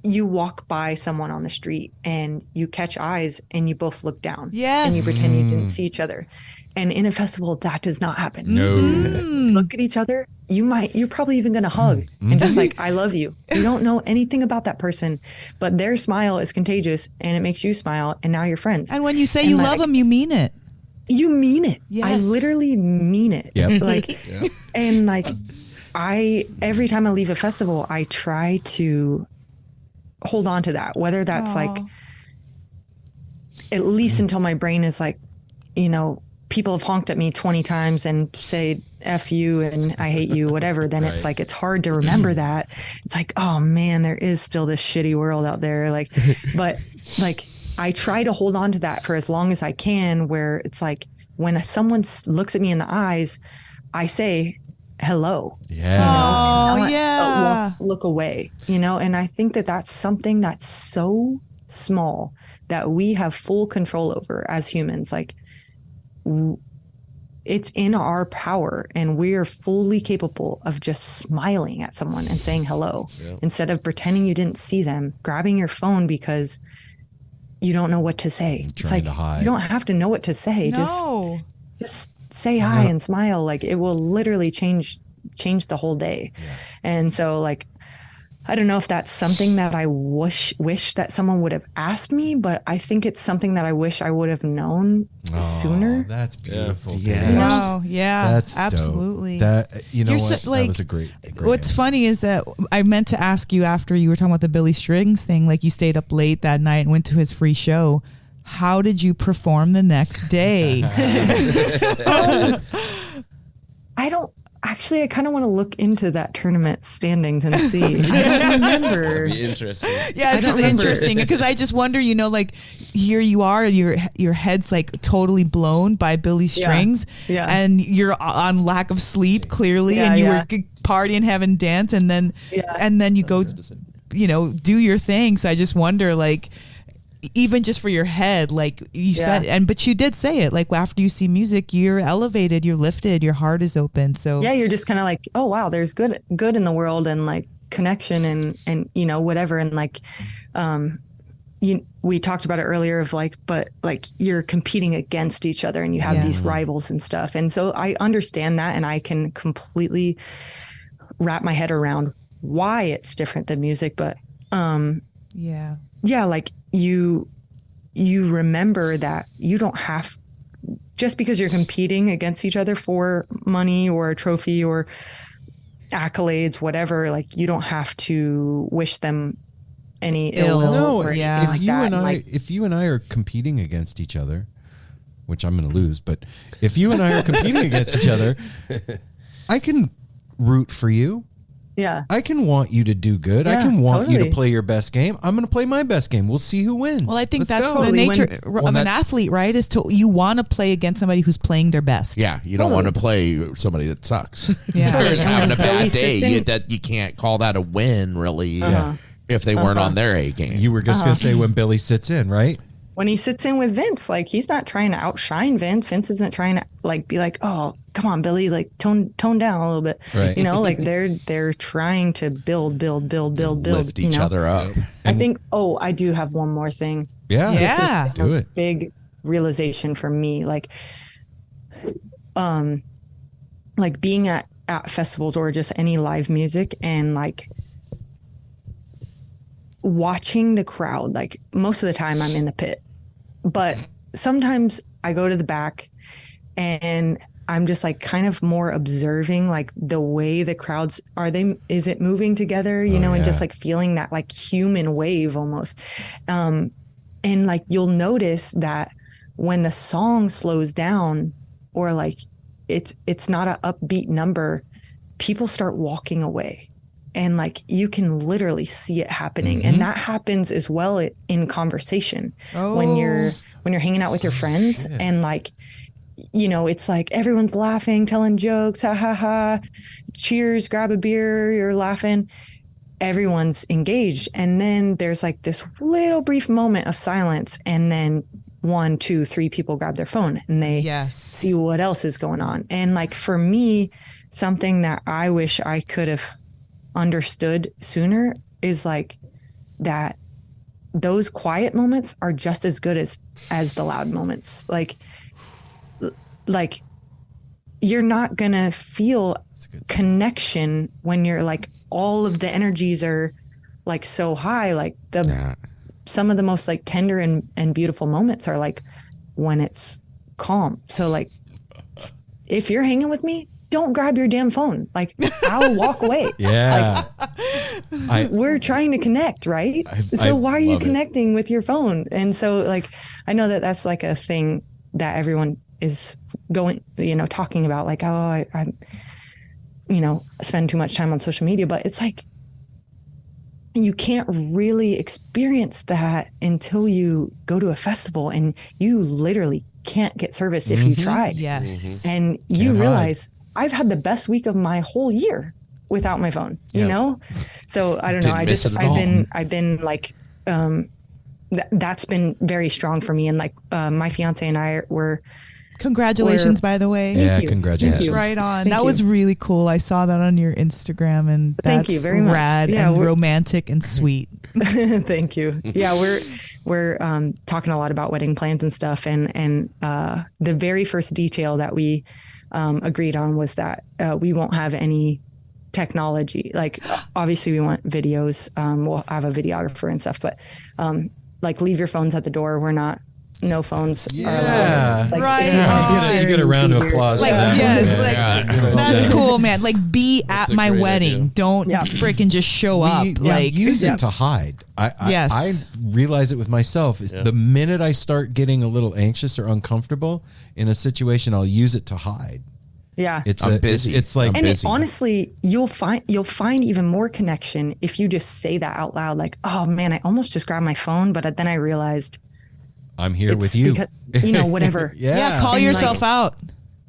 you walk by someone on the street and you catch eyes and you both look down. Yes. And you pretend you didn't see each other. And in a festival, that does not happen. No. Look at each other. You're probably even going to hug and just like, I love you. You don't know anything about that person, but their smile is contagious and it makes you smile. And now you're friends. And when you say And you like, love them, you mean it. You mean it. Yes. I literally mean it. Yep. Like, and like, every time I leave a festival, I try to hold on to that, whether that's like, at least until my brain is like, you know, people have honked at me 20 times and say F you and I hate you, whatever, then it's like, it's hard to remember that. It's like, oh man, there is still this shitty world out there. Like, but like, I try to hold on to that for as long as I can, where it's like, when someone looks at me in the eyes, I say, hello. Yeah. Oh, yeah. Look away, you know? And I think that that's something that's so small that we have full control over as humans. Like, it's in our power and we're fully capable of just smiling at someone and saying hello instead of pretending you didn't see them, grabbing your phone because you don't know what to say. It's like, you don't have to know what to say. No. Just say hi and smile. Like, it will literally change the whole day. And so like, I don't know if that's something that I wish that someone would have asked me, but I think it's something that I wish I would have known sooner. That's beautiful. Yeah. Wow. Yeah. That's absolutely. Dope. That, you know You're what? so, like, that was a great what's answer. funny is that I meant to ask you after you were talking about the Billy Strings thing, like you stayed up late that night and went to his free show. How did you perform the next day? I kind of want to look into that tournament standings and see. I don't remember. Be interesting. Yeah, it's just interesting because I just wonder, you know, like here you are, your head's like totally blown by Billy's strings, and you're on lack of sleep clearly, and you were partying, having dance, and then you go, you know, do your thing. So I just wonder, like, even just for your head, like you said, but you did say it, like after you see music, you're elevated, you're lifted, your heart is open. So yeah, you're just kind of like, oh wow, there's good in the world and like connection and you know, whatever. And like, we talked about it earlier of like, but like you're competing against each other and you have these rivals and stuff. And so I understand that, and I can completely wrap my head around why it's different than music. But like you remember that you don't have, just because you're competing against each other for money or a trophy or accolades, whatever, like you don't have to wish them any ill will. No, or if you and I are competing against each other, which I'm going to lose, but if you and I are competing against each other, I can root for you. Yeah. I can want you to do good. I can want you to play your best game. I'm going to play my best game. We'll see who wins. Well, I think that's the nature of an athlete, right? Is to, you want to play against somebody who's playing their best. Yeah, you don't want to play somebody that sucks. Yeah. Or is having a bad day. That you can't call that a win, really, if they weren't on their A game. You were just going to say when Billy sits in, right? When he sits in with Vince, like he's not trying to outshine Vince. Vince isn't trying to like be like, oh, come on, Billy, like tone down a little bit. Right. You know, like they're trying to build, lift each other up. I think. Oh, I do have one more thing. Yeah. Do it. Big realization for me, like being at festivals or just any live music and like watching the crowd. Like most of the time I'm in the pit, but sometimes I go to the back and I'm just like kind of more observing like the way the crowds is it moving together, you know, and just like feeling that like human wave almost. And like you'll notice that when the song slows down or like it's not an upbeat number, people start walking away, and like you can literally see it happening. Mm-hmm. And that happens as well in conversation when you're hanging out with your friends and like, you know, it's like everyone's laughing, telling jokes, ha ha ha, cheers, grab a beer, you're laughing, everyone's engaged. And then there's like this little brief moment of silence, and then 1, 2, 3 people grab their phone and they see what else is going on. And like for me, something that I wish I could have understood sooner is like that those quiet moments are just as good as the loud moments. Like you're not gonna feel connection when you're like all of the energies are like so high. Like some of the most like tender and beautiful moments are like when it's calm. So like if you're hanging with me, don't grab your damn phone. Like I'll walk away. We're trying to connect, right? So why are you connecting with your phone? And so like I know that that's like a thing that everyone is going, you know, talking about, like, oh, I you know, spend too much time on social media, but it's like you can't really experience that until you go to a festival, and you literally can't get service if you try. And you realize I've had the best week of my whole year without my phone, you know? So I don't know. I've been like, that's been very strong for me. And like, my fiance and I were, congratulations, by the way. Yeah, congratulations. Right on. That was really cool. I saw that on your Instagram, and that's thank you very much. Rad and romantic and sweet. Thank you. Yeah, we're talking a lot about wedding plans and stuff, and the very first detail that we agreed on was that we won't have any technology. Like obviously we want videos. We'll have a videographer and stuff, but like leave your phones at the door. We're not. No phones are allowed. Like, right. You get a round of applause. Like, that's cool, man. Like, be at my wedding. Idea. Don't freaking just show up. Like, use it to hide. I realize it with myself. The minute I start getting a little anxious or uncomfortable in a situation, I'll use it to hide. Yeah, I'm busy. It's like, honestly, you'll find even more connection if you just say that out loud. Like, oh man, I almost just grabbed my phone, but then I realized. I'm here with you. Because, you know, whatever. Call yourself out.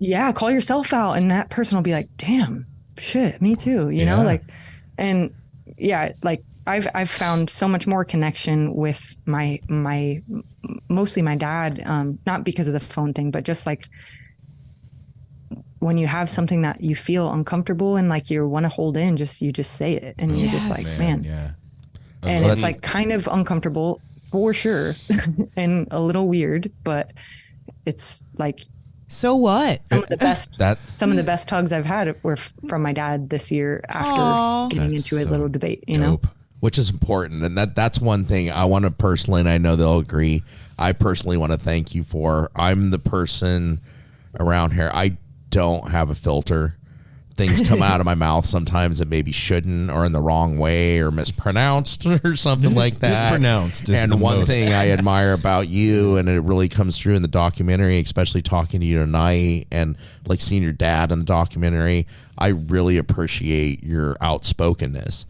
Yeah, call yourself out. And that person will be like, damn, shit, me too. You know, like, and like I've found so much more connection with my mostly my dad, not because of the phone thing, but just like when you have something that you feel uncomfortable and like you want to hold in, you just say it. And you're just like, man. Yeah. And it's like kind of uncomfortable. For sure. And a little weird, but it's like, so what? Some of the best hugs I've had were from my dad this year after getting into a little debate, you know, which is important. And that's one thing I want to personally, and I know they'll agree, I personally want to thank you for. I'm the person around here. I don't have a filter. Things come out of my mouth sometimes that maybe shouldn't, or in the wrong way, or mispronounced, or something like that. Mispronounced is and the one most. thing I admire about you, and it really comes through in the documentary, especially talking to you tonight, and like seeing your dad in the documentary, I really appreciate your outspokenness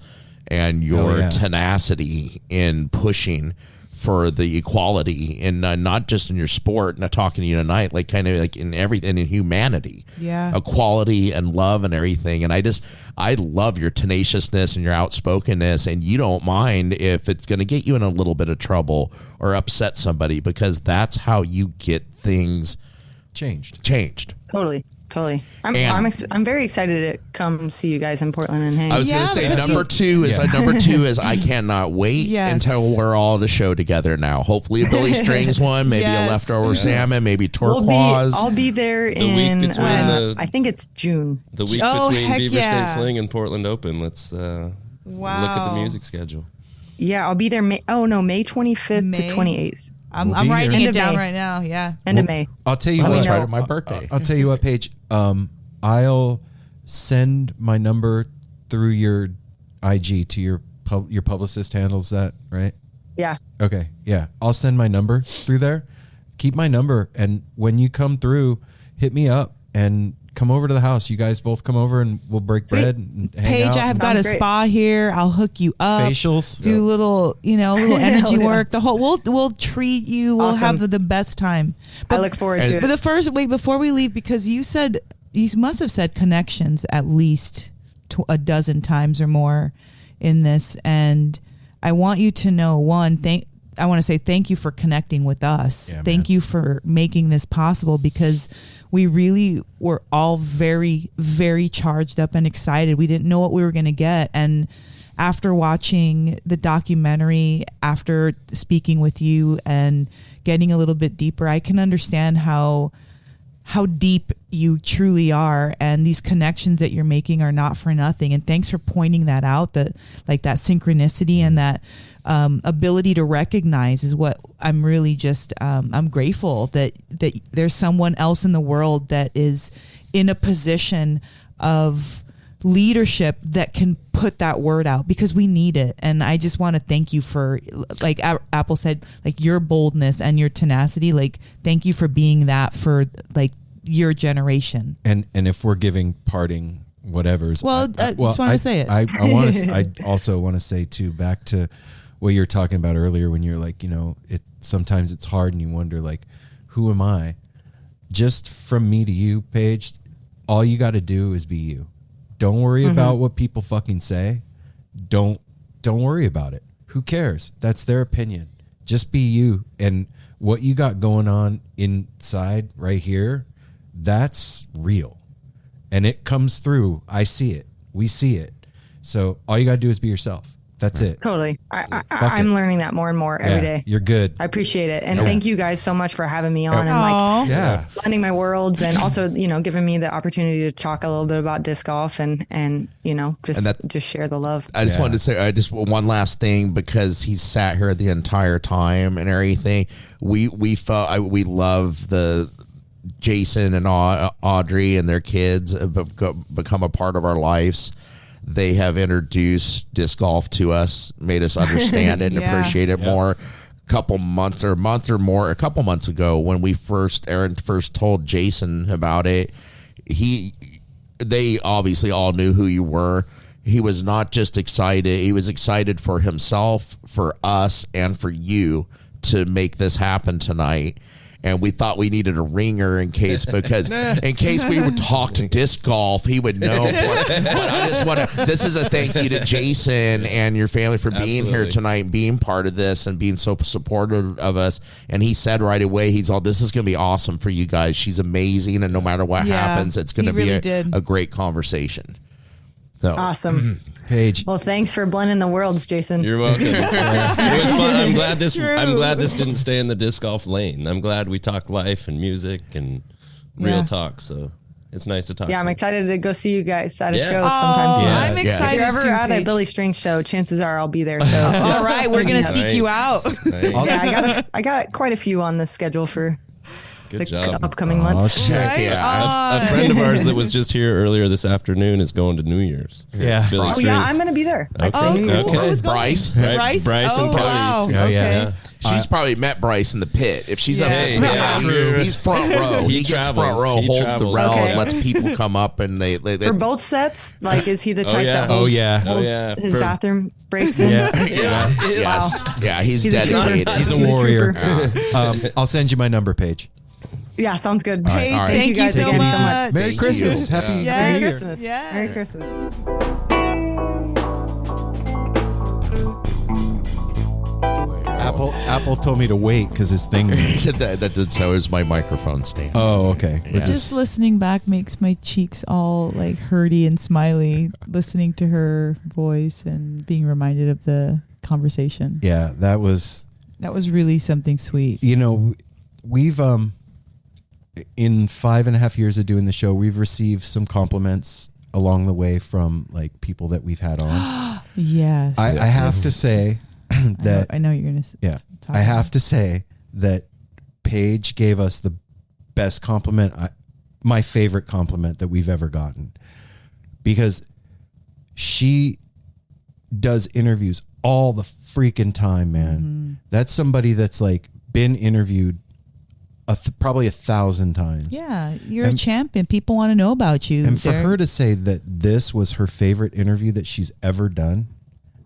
and your tenacity in pushing for the equality, and not just in your sport, not talking to you tonight, like kind of like in everything, in humanity, equality and love and everything. And I love your tenaciousness and your outspokenness, and you don't mind if it's going to get you in a little bit of trouble or upset somebody, because that's how you get things changed. Totally. I'm very excited to come see you guys in Portland and hang. I was going to say number two is I cannot wait until we're all at a show together now. Hopefully a Billy Strings one, maybe a leftover salmon, maybe turquoise. I'll be there in I think it's June. The week between Beaver State Fling and Portland Open. Let's look at the music schedule. Yeah, I'll be there May 25th to 28th. I'm writing it down right now. Yeah. End of May. I'll tell you what. That's right at my birthday. I'll tell you what, Paige. I'll send my number through your IG to your publicist handles that, right? Yeah. Okay. Yeah. I'll send my number through there. Keep my number, and when you come through, hit me up and come over to the house. You guys both come over and we'll break bread and hang Paige, out. I have got a spa here. I'll hook you up. Facials. Do little energy work. The whole we'll treat you. We'll have the best time. But, I look forward to it. But before we leave, because you must have said connections at least a dozen times or more in this, and I want you to know, I want to say thank you for connecting with us. Yeah, thank you for making this possible, because we really were all very, very charged up and excited. We didn't know what we were going to get. And after watching the documentary, after speaking with you and getting a little bit deeper, I can understand how deep you truly are, and these connections that you're making are not for nothing. And thanks for pointing that out, that synchronicity and that ability to recognize is what I'm really just I'm grateful that there's someone else in the world that is in a position of leadership that can put that word out, because we need it. And I just want to thank you for, like Apple said, like your boldness and your tenacity. Like, thank you for being that for like your generation. And if we're giving parting whatevers, I just want to say it. I also want to say too, back to what you were talking about earlier, when you're like, sometimes it's hard and you wonder, like, who am I? Just from me to you, Paige, all you got to do is be you. Don't worry about what people fucking say. Don't worry about it. Who cares? That's their opinion. Just be you. And what you got going on inside right here, that's real. And it comes through. I see it. We see it. So all you got to do is be yourself. That's it. Totally. I'm learning that more and more every day. You're good. I appreciate it. And thank you guys so much for having me on and blending my worlds, and also, giving me the opportunity to talk a little bit about disc golf and just share the love. I just wanted to say one last thing, because he's sat here the entire time and everything. We felt we love the Jason and Audrey and their kids have become a part of our lives. They have introduced disc golf to us, made us understand it and appreciate it more. A couple months ago, when Aaron first told Jason about it, they obviously all knew who you were. He was not just excited; he was excited for himself, for us, and for you to make this happen tonight. And we thought we needed a ringer in case we would talk to disc golf, he would know. But I just want to, this is a thank you to Jason and your family for being here tonight and being part of this and being so supportive of us. And he said right away, this is going to be awesome for you guys. She's amazing. And no matter what happens, it's going to be a great conversation. So awesome. Paige. Well, thanks for blending the worlds, Jason. You're welcome. It was fun. I'm glad this didn't stay in the disc golf lane. I'm glad we talked life and music and real talk. So it's nice to talk. Yeah, I'm excited to go see you guys at a show sometime. I'm excited. If you're ever at a Billy String show, chances are I'll be there. So all right, we're gonna seek you out. Nice. Yeah, I got quite a few on the schedule for Good job. Upcoming months. Right? A friend of ours that was just here earlier this afternoon is going to New Year's. Yeah. Billy Oh, yeah, I'm going to be there. Okay. Bryce. Bryce? Bryce and Kelly. Wow. Oh, Okay. She's probably met Bryce in the pit. If she's up he's front row. He gets front row, holds the rail, and lets people come up. And they for both sets, like, is he the type that holds his bathroom breaks in? Yes. Yeah, he's dedicated. He's a warrior. I'll send you my number, Paige. Yeah, sounds good. Paige, thank you guys so again much. Merry Christmas. Happy New Year. Christmas. Yes. Merry Christmas. Apple told me to wait because his thing. So is my microphone stand. Oh, okay. Yeah. Just listening back makes my cheeks all like hurty and smiley, listening to her voice and being reminded of the conversation. Yeah, that was really something sweet. We've in 5.5 years of doing the show, we've received some compliments along the way from like people that we've had on. Yes. I have to say that I know you're going to talk. I have to say that Paige gave us the best compliment, my favorite compliment that we've ever gotten, because she does interviews all the freaking time, man. Mm-hmm. That's somebody that's like been interviewed probably 1,000 times. Yeah, you're a champion. People want to know about you. And for her to say that this was her favorite interview that she's ever done,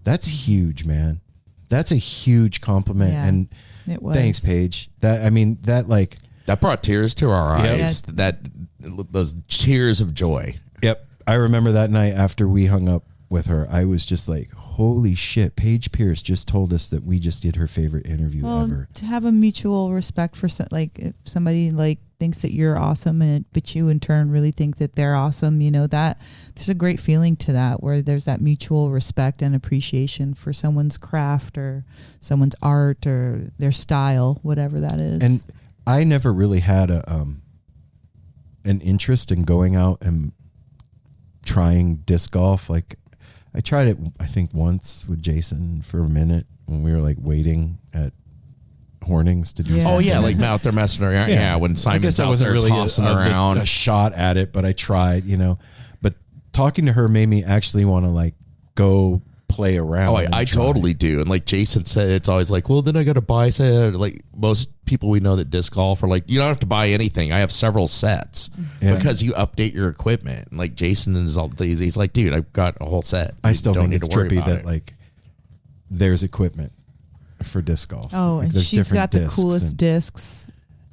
that's huge, man. That's a huge compliment. Yeah, and it was. Thanks, Paige. That brought tears to our eyes. Yep. Those tears of joy. Yep. I remember that night after we hung up with her, I was just like, holy shit, Paige Pierce just told us that we just did her favorite interview ever. To have a mutual respect for if somebody like thinks that you're awesome but you in turn really think that they're awesome, that there's a great feeling to that, where there's that mutual respect and appreciation for someone's craft or someone's art or their style, whatever that is. And I never really had an interest in going out and trying disc golf. Like, I tried it, I think, once with Jason for a minute when we were like waiting at Hornings to do something. Oh yeah, like out there messing around. Yeah, when Simon's out there really tossing around. a shot at it, but I tried, But talking to her made me actually want to like go play around. Oh, I totally do. And like Jason said, it's always like, well, then I got to buy set. Like most people we know that disc golf are like, you don't have to buy anything. I have several sets because you update your equipment. And like Jason is all, he's like, dude, I've got a whole set. I still think it's trippy that like there's equipment for disc golf. Oh, like, and she's got the coolest discs.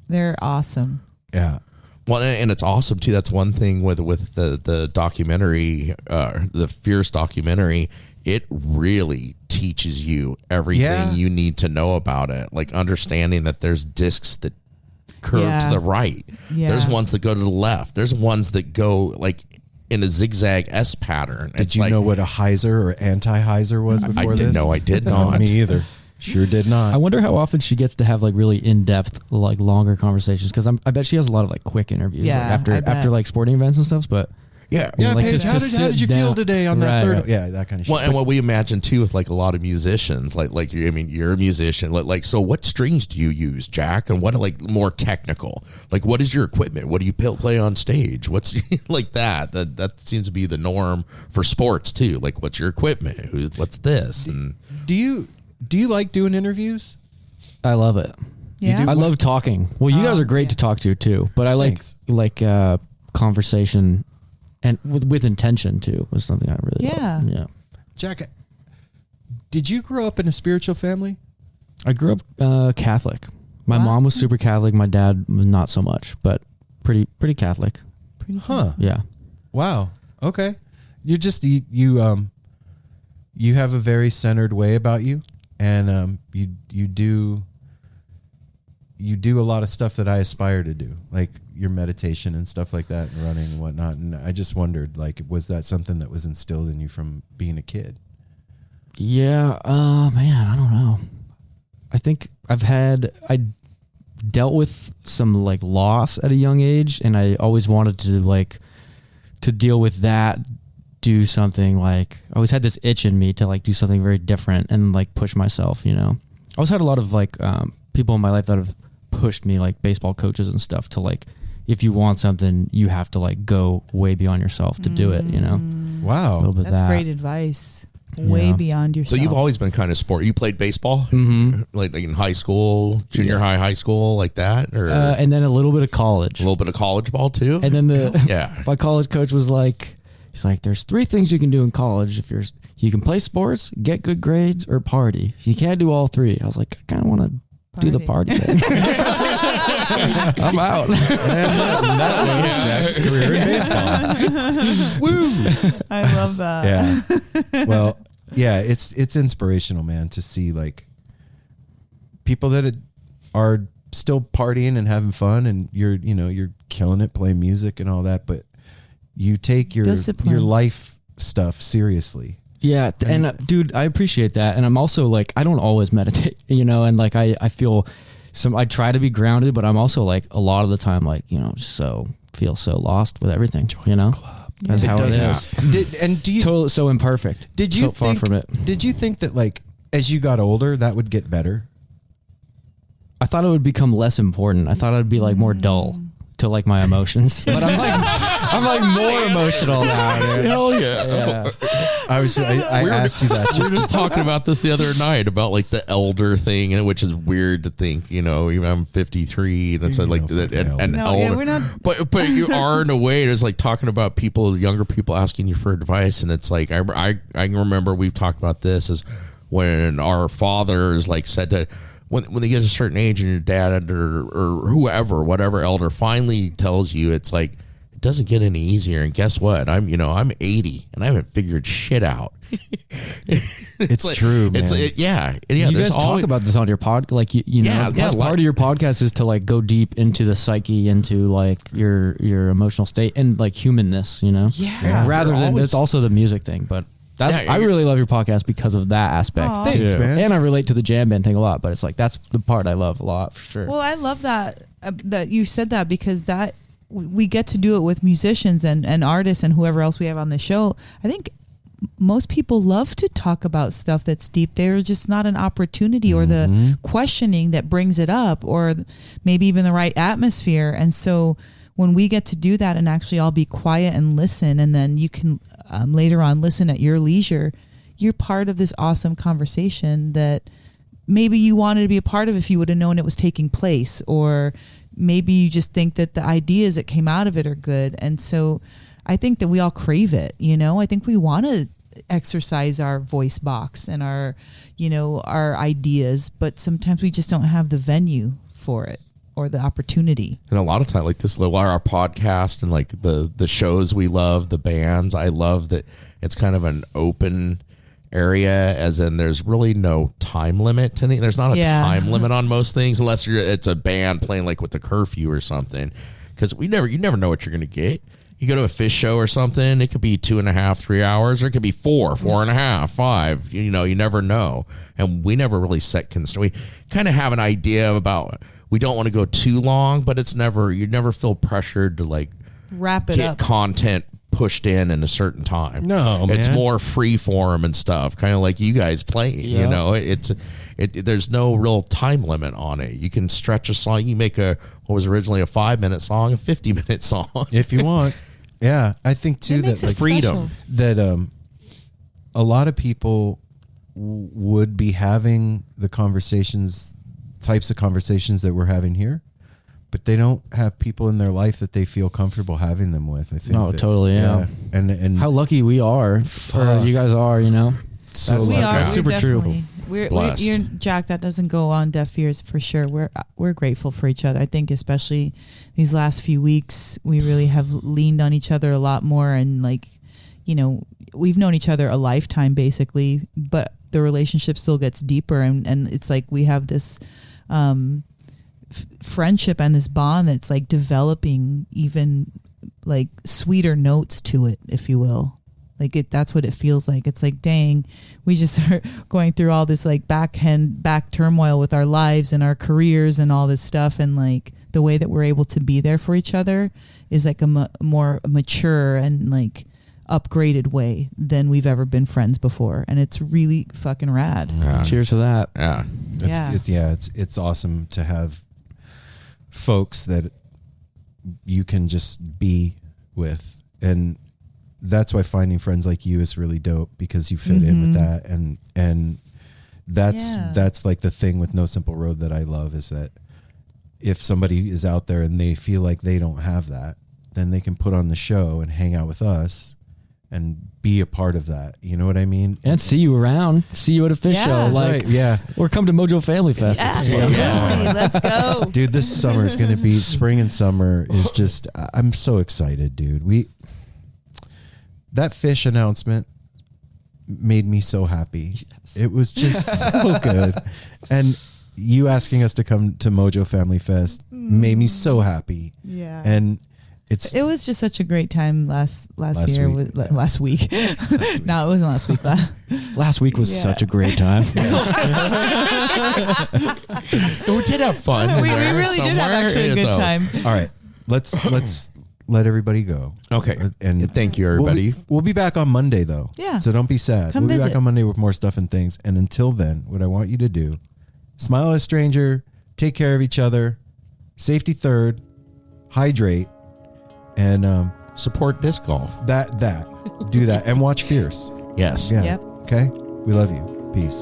They're awesome. Yeah. Well, and it's awesome too. That's one thing with the documentary, the Fierce documentary. It really teaches you everything you need to know about it. Like understanding that there's discs that curve to the right. Yeah. There's ones that go to the left. There's ones that go like in a zigzag S pattern. Did you know what a hyzer or anti-hyzer was before this? No, I did not. Me either. Sure did not. I wonder how often she gets to have like really in-depth, like longer conversations, because I bet she has a lot of like quick interviews after like sporting events and stuff. But yeah, like Paige, how did you feel today on that third? Right. Yeah, that kind of shit. Well, and what we imagine too with like a lot of musicians, like you're a musician. Like, so what strings do you use, Jack? And what like more technical? Like, what is your equipment? What do you play on stage? What's like that? That seems to be the norm for sports too. Like, what's your equipment? What's this? And do you like doing interviews? I love it. Yeah, I love talking. Well, you guys are great to talk to too, but I like conversation. And with intention too was something I really love. Yeah. Jack, did you grow up in a spiritual family? I grew up Catholic. My mom was super Catholic. My dad was not so much, but pretty Catholic. Huh? Yeah. Wow. Okay. You're just you have a very centered way about you, and you do a lot of stuff that I aspire to do, like your meditation and stuff like that, and running and whatnot. And I just wondered, like, was that something that was instilled in you from being a kid? Yeah. Man, I don't know. I think I dealt with some like loss at a young age, and I always wanted to deal with that, do something like, I always had this itch in me to like do something very different and like push myself, I always had a lot of like people in my life that have pushed me, like baseball coaches and stuff, to like, if you want something, you have to like go way beyond yourself to do it, Wow. That's great advice. Way beyond yourself. So you've always been kind of sport. You played baseball, like in high school, junior high school, like that, or and then a little bit of college, ball too. And then my college coach was like, he's like, there's 3 things you can do in college. If you can play sports, get good grades, or party. You can't do all 3. I was like, I kind of want to do the party thing. I'm out. And that was Jack's career in baseball. Woo! I love that. Yeah. Well, yeah, it's inspirational, man, to see like people that are still partying and having fun, and you're killing it, playing music and all that, but you take your life stuff seriously. Yeah, and dude, I appreciate that, and I'm also like, I don't always meditate, and like I feel I try to be grounded, but I'm also like a lot of the time like feel so lost with everything. That's how it is. Do you totally so imperfect? Did you so far from it? Did you think that like as you got older that would get better? I thought it would become less important. I thought I'd be like more dull to like my emotions, but I'm like more emotional now. Dude. Hell yeah. I asked you that. We were just talking about this the other night about like the elder thing, and which is weird to think. Even I'm 53. That's like an No, elder. yeah, we're not. But you are in a way. It's like talking about younger people asking you for advice, and it's like I can remember we've talked about this as when our fathers like said to. When they get a certain age and your dad or whoever, whatever elder finally tells you, it's like, it doesn't get any easier. And guess what? I'm 80 and I haven't figured shit out. It's like, true, man. You guys talk about this on your pod, like part of your podcast is to like go deep into the psyche, into like your emotional state and like humanness, rather than it's also the music thing, but. I really love your podcast because of that aspect too. Thanks, man. And I relate to the jam band thing a lot, but it's like that's the part I love a lot for sure. Well, I love that you said that, because that we get to do it with musicians and artists and whoever else we have on the show. I think most people love to talk about stuff that's deep. There's just not an opportunity or the questioning that brings it up, or maybe even the right atmosphere. And so when we get to do that and actually all be quiet and listen, and then you can later on listen at your leisure, you're part of this awesome conversation that maybe you wanted to be a part of if you would have known it was taking place, or maybe you just think that the ideas that came out of it are good. And so I think that we all crave it. I think we want to exercise our voice box and our ideas, but sometimes we just don't have the venue for it or the opportunity. And a lot of time, like this, our podcast and like the shows we love, the bands, I love that it's kind of an open area, as in there's really no time limit to anything. There's not a time limit on most things, unless it's a band playing like with the curfew or something. Because you never know what you're going to get. You go to a Fish show or something, it could be 2.5, 3 hours, or it could be 4.5, 5. You never know. And we never really set constraints. We kind of have an idea about. We don't want to go too long, but you never feel pressured to like wrap it get up. Content pushed in a certain time. No, it's man. more free form and stuff, kind of like you guys playing. There's no real time limit on it. You can stretch a song. You make what was originally a 5-minute song, a 50-minute song if you want. Yeah, I think too that like freedom that a lot of people would be having the types of conversations that we're having here, but they don't have people in their life that they feel comfortable having them with. I think. Oh, totally. Yeah. And how lucky we are, or you guys are. So we lucky. are super true. We're Jack. That doesn't go on deaf ears for sure. We're grateful for each other. I think especially these last few weeks, we really have leaned on each other a lot more, and we've known each other a lifetime basically, but the relationship still gets deeper, and it's like we have this friendship and this bond that's like developing even like sweeter notes to it, if you will. Like that's what it feels like. It's like, dang, we just are going through all this like back turmoil with our lives and our careers and all this stuff, and like the way that we're able to be there for each other is like a more mature and like upgraded way than we've ever been friends before, and it's really fucking rad. Yeah. Cheers to that. It's awesome to have folks that you can just be with, and that's why finding friends like you is really dope, because you fit in with that, and that's like the thing with No Simple Road that I love, is that if somebody is out there and they feel like they don't have that, then they can put on the show and hang out with us and be a part of that. You know what I mean? And see you around. See you at a Fish show. Like, or come to Mojo Family Fest. Let's go. Dude, this summer is going to be, spring and summer is just, I'm so excited, dude. That Fish announcement made me so happy. Yes. It was just so good. And you asking us to come to Mojo Family Fest made me so happy. Yeah. And it was just such a great time last year. Last week. No, it wasn't last week. Last week was such a great time. We did have fun. We really did have actually a good time. All right, let's let everybody go. Okay, and thank you, everybody. We'll be back on Monday, though. Yeah. So don't be sad. Come we'll visit. be back on Monday with more stuff and things. And until then, what I want you to do: smile at a stranger, take care of each other, safety third, hydrate. And support disc golf. That do that, and watch Fierce. Yes. Yeah. Yep. Okay. We love you. Peace.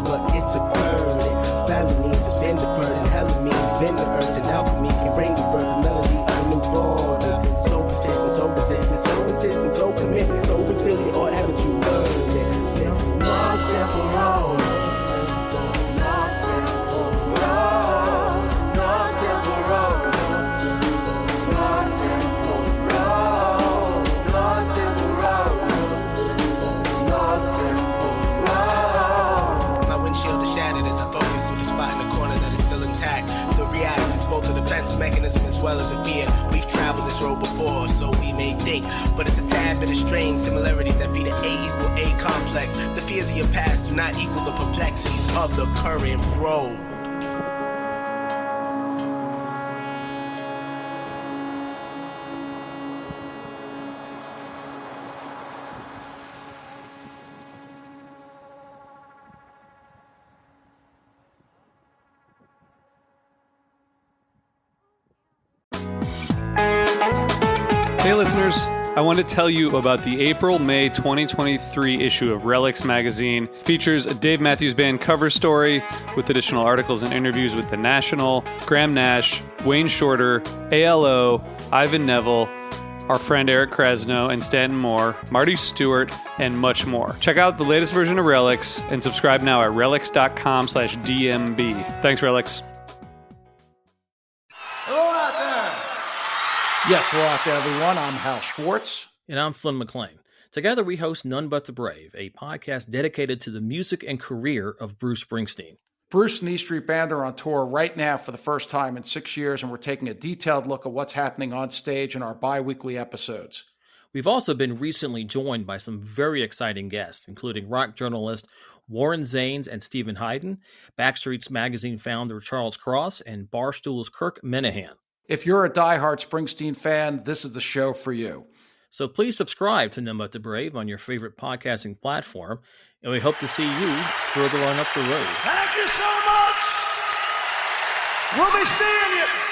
But it's a burden. Family needs has been deferred, and hell means been the earth, and alchemy can bring the birth, the melody of a newborn. So persistent, so resistant, so insistent, so commitment, so resilient, or haven't you learned it? No simple road. Shattered as I focus through the spot in the corner that is still intact. The react is both a defense mechanism as well as a fear. We've traveled this road before, so we may think, but it's a tad bit of strange similarities that feed an A=A complex. The fears of your past do not equal the perplexities of the current road. Hey listeners, I want to tell you about the April-May 2023 issue of Relics magazine. Features a Dave Matthews Band cover story with additional articles and interviews with The National, Graham Nash, Wayne Shorter, ALO, Ivan Neville, our friend Eric Krasno and Stanton Moore, Marty Stewart, and much more. Check out the latest version of Relics and subscribe now at relics.com/DMB. Thanks, Relics. Yes, hello out there, everyone. I'm Hal Schwartz. And I'm Flynn McLean. Together we host None But the Brave, a podcast dedicated to the music and career of Bruce Springsteen. Bruce and E Street Band are on tour right now for the first time in 6 years, and we're taking a detailed look at what's happening on stage in our bi-weekly episodes. We've also been recently joined by some very exciting guests, including rock journalist Warren Zanes and Stephen Hayden, Backstreet's magazine founder Charles Cross, and Barstool's Kirk Minahan. If you're a diehard Springsteen fan, this is the show for you. So please subscribe to None But the Brave on your favorite podcasting platform, and we hope to see you further on up the road. Thank you so much. We'll be seeing you.